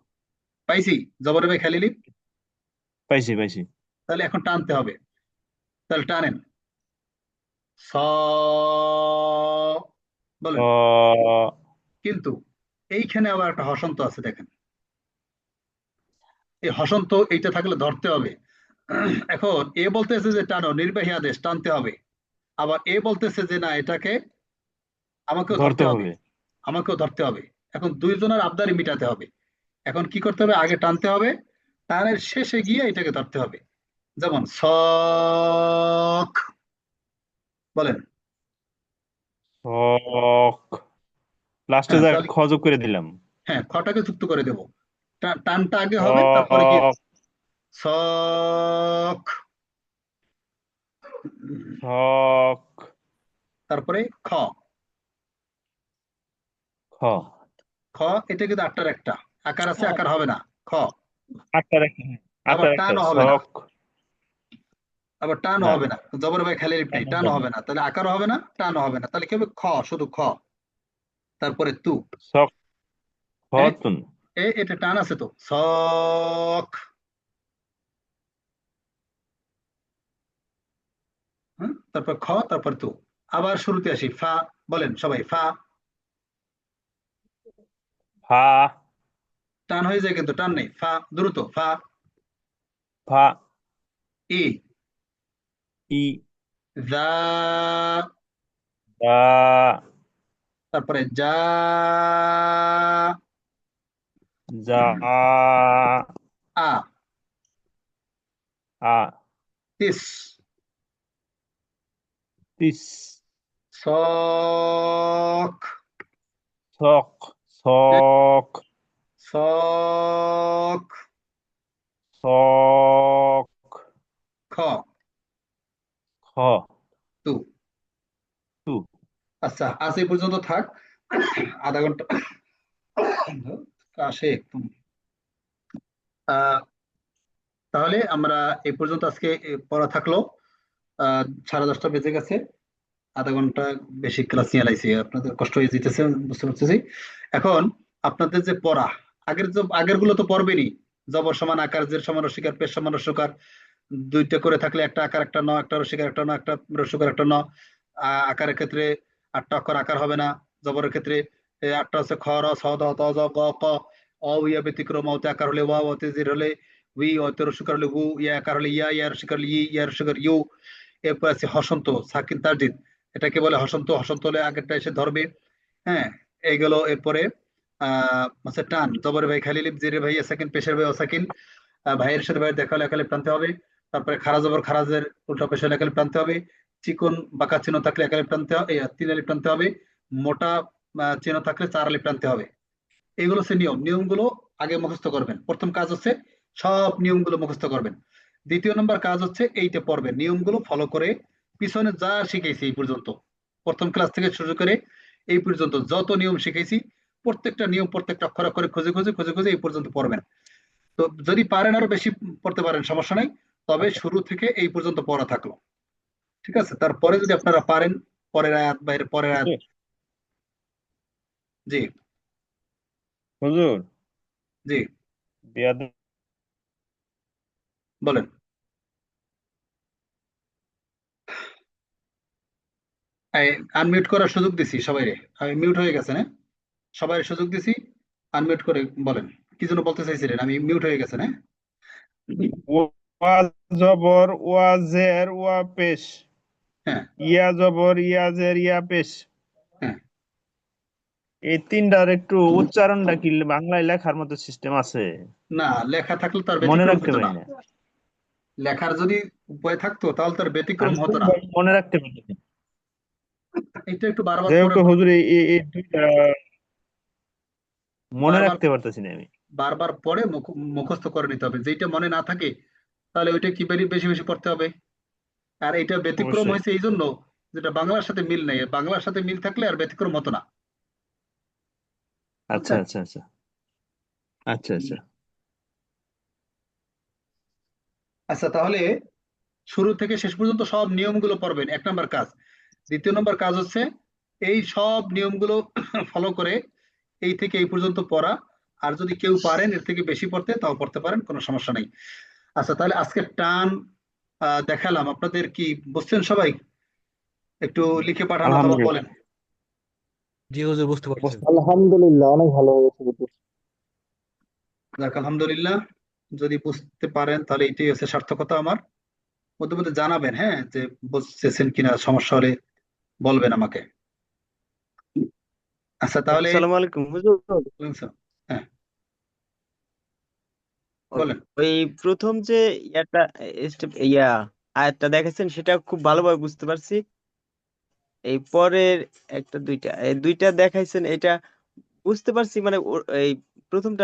পাইছি, জবরের ভাই খালি এলিফ। পাইছি পাইছি। তাহলে এখন টানতে হবে, তাহলে টানেন। স, বলেন। স, কিন্তু এইখানে আবার একটা হসন্ত আছে, দেখেন। এই হসন্ত এইটা থাকলে ধরতে হবে। এখন এ বলতেছে যে টানো, নির্বাহী আদেশ, টানতে হবে। আবার এ বলতেছে যে না, এটাকে আমাকেও ধরতে ধরতে হবে, হবে। আমাকেও ধরতে হবে। এখন দুইজনের আবদারি মিটাতে হবে। এখন কি করতে হবে? আগে টানতে হবে, টানের শেষে গিয়ে এটাকে ধরতে হবে। যেমন শখ, বলেন। শখ, লাস্টে হ্যাঁ যা তাহলে, খ যোগ করে দিলাম। হ্যাঁ খটাকে যুক্ত করে দেব। টানটা আগে হবে, তারপরে গিয়ে শখ, শখ, শখ, তারপরে খ। খ। খ, এটা কিন্তু আটটার একটা আকার আছে, আকার হবে না। খ, আটটার একটা, আবার আটটার একটা টানও হবে না, শখ। আবার টানও না, হবে না। জবর ভাই খালি লিপ নাই, টানও হবে না, তাহলে আকারও হবে না, টানও হবে না। তাহলে কি হবে? খ, শুধু খ। তারপরে তু। শখ, এ, খতুন। এটা টান আছে তো, শখ। হ্যাঁ, তারপর খ, তারপর তু। আবার শুরুতে আসি, ফা। বলেন সবাই, ফা। ফা, টান হয়ে যায় কিন্তু টান নেই, ফা দ্রুত, ফা। ফা, ই, ই, যা, দা, তারপরে যা, যা, আ, আ, তিস, তিস, শখ, শখ, শখ, শখ, শখ, খ, খ, তু। তু। আচ্ছা, আজ এই পর্যন্ত থাক। আধা ঘন্টা আসে একদম। আহ তাহলে আমরা এই পর্যন্ত আজকে পড়া থাকলো। 10:30 বেজে গেছে, আধা ঘন্টা বেশি ক্লাস নিয়ে লাইছি, আপনাদের কষ্ট হয়ে যেতেছে বুঝতে পারতেছি। এখন আপনাদের যে পড়া, আগের গুলো তো পড়বেনই। জবর সমান আকার, জের সমান রসিকার, পেশ সমান রস্যকার, দুইটা করে থাকলে একটা আকার একটা ন, একটা রসিকার একটা ন, একটা রস্যকার একটা ন। আকারের ক্ষেত্রে 8টা অক্ষর আকার হবে না। জবরের ক্ষেত্রে 8টা হচ্ছে খ, র, ছ, দ, ত, জ, গ, ক। অ ইয়া ব্যতিক্রম, অতে আকার হলে ওয়া, অতে জের হলে উই, অতে রস্যকার হলে উ, ইয়া আকার হলে ইয়া, ইয়া রস্যকার হলে ই, ইয়া রস্যকার ইউ। এরপর আছে হসন্ত, সাকিন তারজিদ, এটাকে বলে হসন্ত। হসন্ত হলে আগেরটা এসে ধরবে। হ্যাঁ, এইগুলো। এরপরে হচ্ছে টান, জবর ভাই খালি লিপ, জেরে ভাই সাকিন, পেশের ভাই অসাকিন। ভাইয়ের সাথে ভাইয়ের দেখা হলে একালিপ টানতে হবে। তারপরে খারা জবর খারাজের উল্টা পেশ হলে একালিপ টানতে হবে। চিকন বাঁকা চিহ্ন থাকলে একালিপ টানতে হবে, 3 আলিপ টানতে হবে। মোটা চিহ্ন থাকলে 4 আলিপ টানতে হবে। এগুলো হচ্ছে নিয়ম। নিয়মগুলো আগে মুখস্থ করবেন। প্রথম কাজ হচ্ছে সব নিয়মগুলো মুখস্থ করবেন। দ্বিতীয় নম্বর কাজ হচ্ছে এইটা পড়বেন, নিয়মগুলো ফলো করে। পিছনে যা শিখেছি এই পর্যন্ত, প্রথম ক্লাস থেকে শুরু করে এই পর্যন্ত যত নিয়ম শিখেছি, প্রত্যেকটা নিয়ম, প্রত্যেকটা অক্ষর অক্ষরে খুঁজে খুঁজে খুঁজে খুঁজে এই পর্যন্ত পড়বেন। তো যদি পারেন আরো বেশি পড়তে পারেন, সমস্যা নাই। তবে শুরু থেকে এই পর্যন্ত পড়া থাকলো, ঠিক আছে? তারপরে যদি আপনারা পারেন, পরের আয়াত বা এর পরের আয়াত। হুজুর, জি, হুজুর, জি, বিয়াদ। বলেন। আনমিউট করার সুযোগ দিছি সবাই। আমি মিউট হয়ে গেছে না? সবাই সুযোগ দিছি, আনমিউট করে বলেন। কি জন্য বলতে চাইছিলেন? আমি মিউট হয়ে গেছে না? ওয়া জবর, ওয়া জের, ওয়া পেশ। হ্যাঁ, ইয়া জবর, ইয়া জের, ইয়া পেশ। হ্যাঁ। এই তিনটার একটু উচ্চারণটা কি বাংলায় লেখার মতো সিস্টেম আছে? না, লেখা থাকলে তার মনে ব্যতিক্রম রাখতে হতো পারি না। না। লেখার যদি উপায় থাকতো তাহলে তার ব্যতিক্রম আমি হতো না। কোনোভাবে মনে রাখতে পারি না। এটা একটু বারবার যাই পরে হোক হুজুর, এই দুইটা মনে বারবার রাখতে পারতেছি না আমি। বারবার পরে মুখস্থ করে নিতে হবে। যেটা মনে না থাকে তাহলে ওইটা কি বেশি বেশি পড়তে হবে। আর এটা ব্যতিক্রম অবশ্যই। হয়েছে এই জন্য, যেটা বাংলার সাথে মিল নেই। বাংলার সাথে মিল থাকলে আর ব্যতিক্রম হতো না, আচ্ছা বুঝছেন? আচ্ছা আচ্ছা আচ্ছা আচ্ছা। আচ্ছা, তাহলে শুরু থেকে শেষ পর্যন্ত সব নিয়মগুলো পড়বেন, 1 নম্বর কাজ। 2য় নম্বর কাজ হচ্ছে এই সব নিয়মগুলো ফলো করে এই থেকে এই পর্যন্ত পড়া। আর যদি কেউ পারেন এর থেকে বেশি পড়তে, তাও পড়তে পারেন, কোনো সমস্যা নেই। আচ্ছা, তাহলে আজকে টান দেখালাম, আপনাদের কি বুঝছেন সবাই? একটু লিখে পাঠান অথবা আলহামদুলিল্লাহ। বলেন। জি হুজুর, বুঝতে পারছি। আলহামদুলিল্লাহ, অনেক ভালো হয়েছে হুজুর। যাক, আলহামদুলিল্লাহ। যদি বুঝতে পারেন তাহলে এটাই হচ্ছে সার্থকতা আমার। মধ্যে মধ্যে জানাবেন, হ্যাঁ, যে বুঝতেছেন কিনা, সমস্যা হলে বলবেন আমাকে। আচ্ছা, তাহলে আসসালামু আলাইকুম হুজুর। হ্যাঁ, ওই বলেন। ওই প্রথম যে আয়াতটা দেখাচ্ছেন সেটা খুব ভালোভাবে বুঝতে পারছি। এই পরের এই দুইটা দেখাইছেন, এটা বুঝতে পারছি, মানে এই প্রথমটা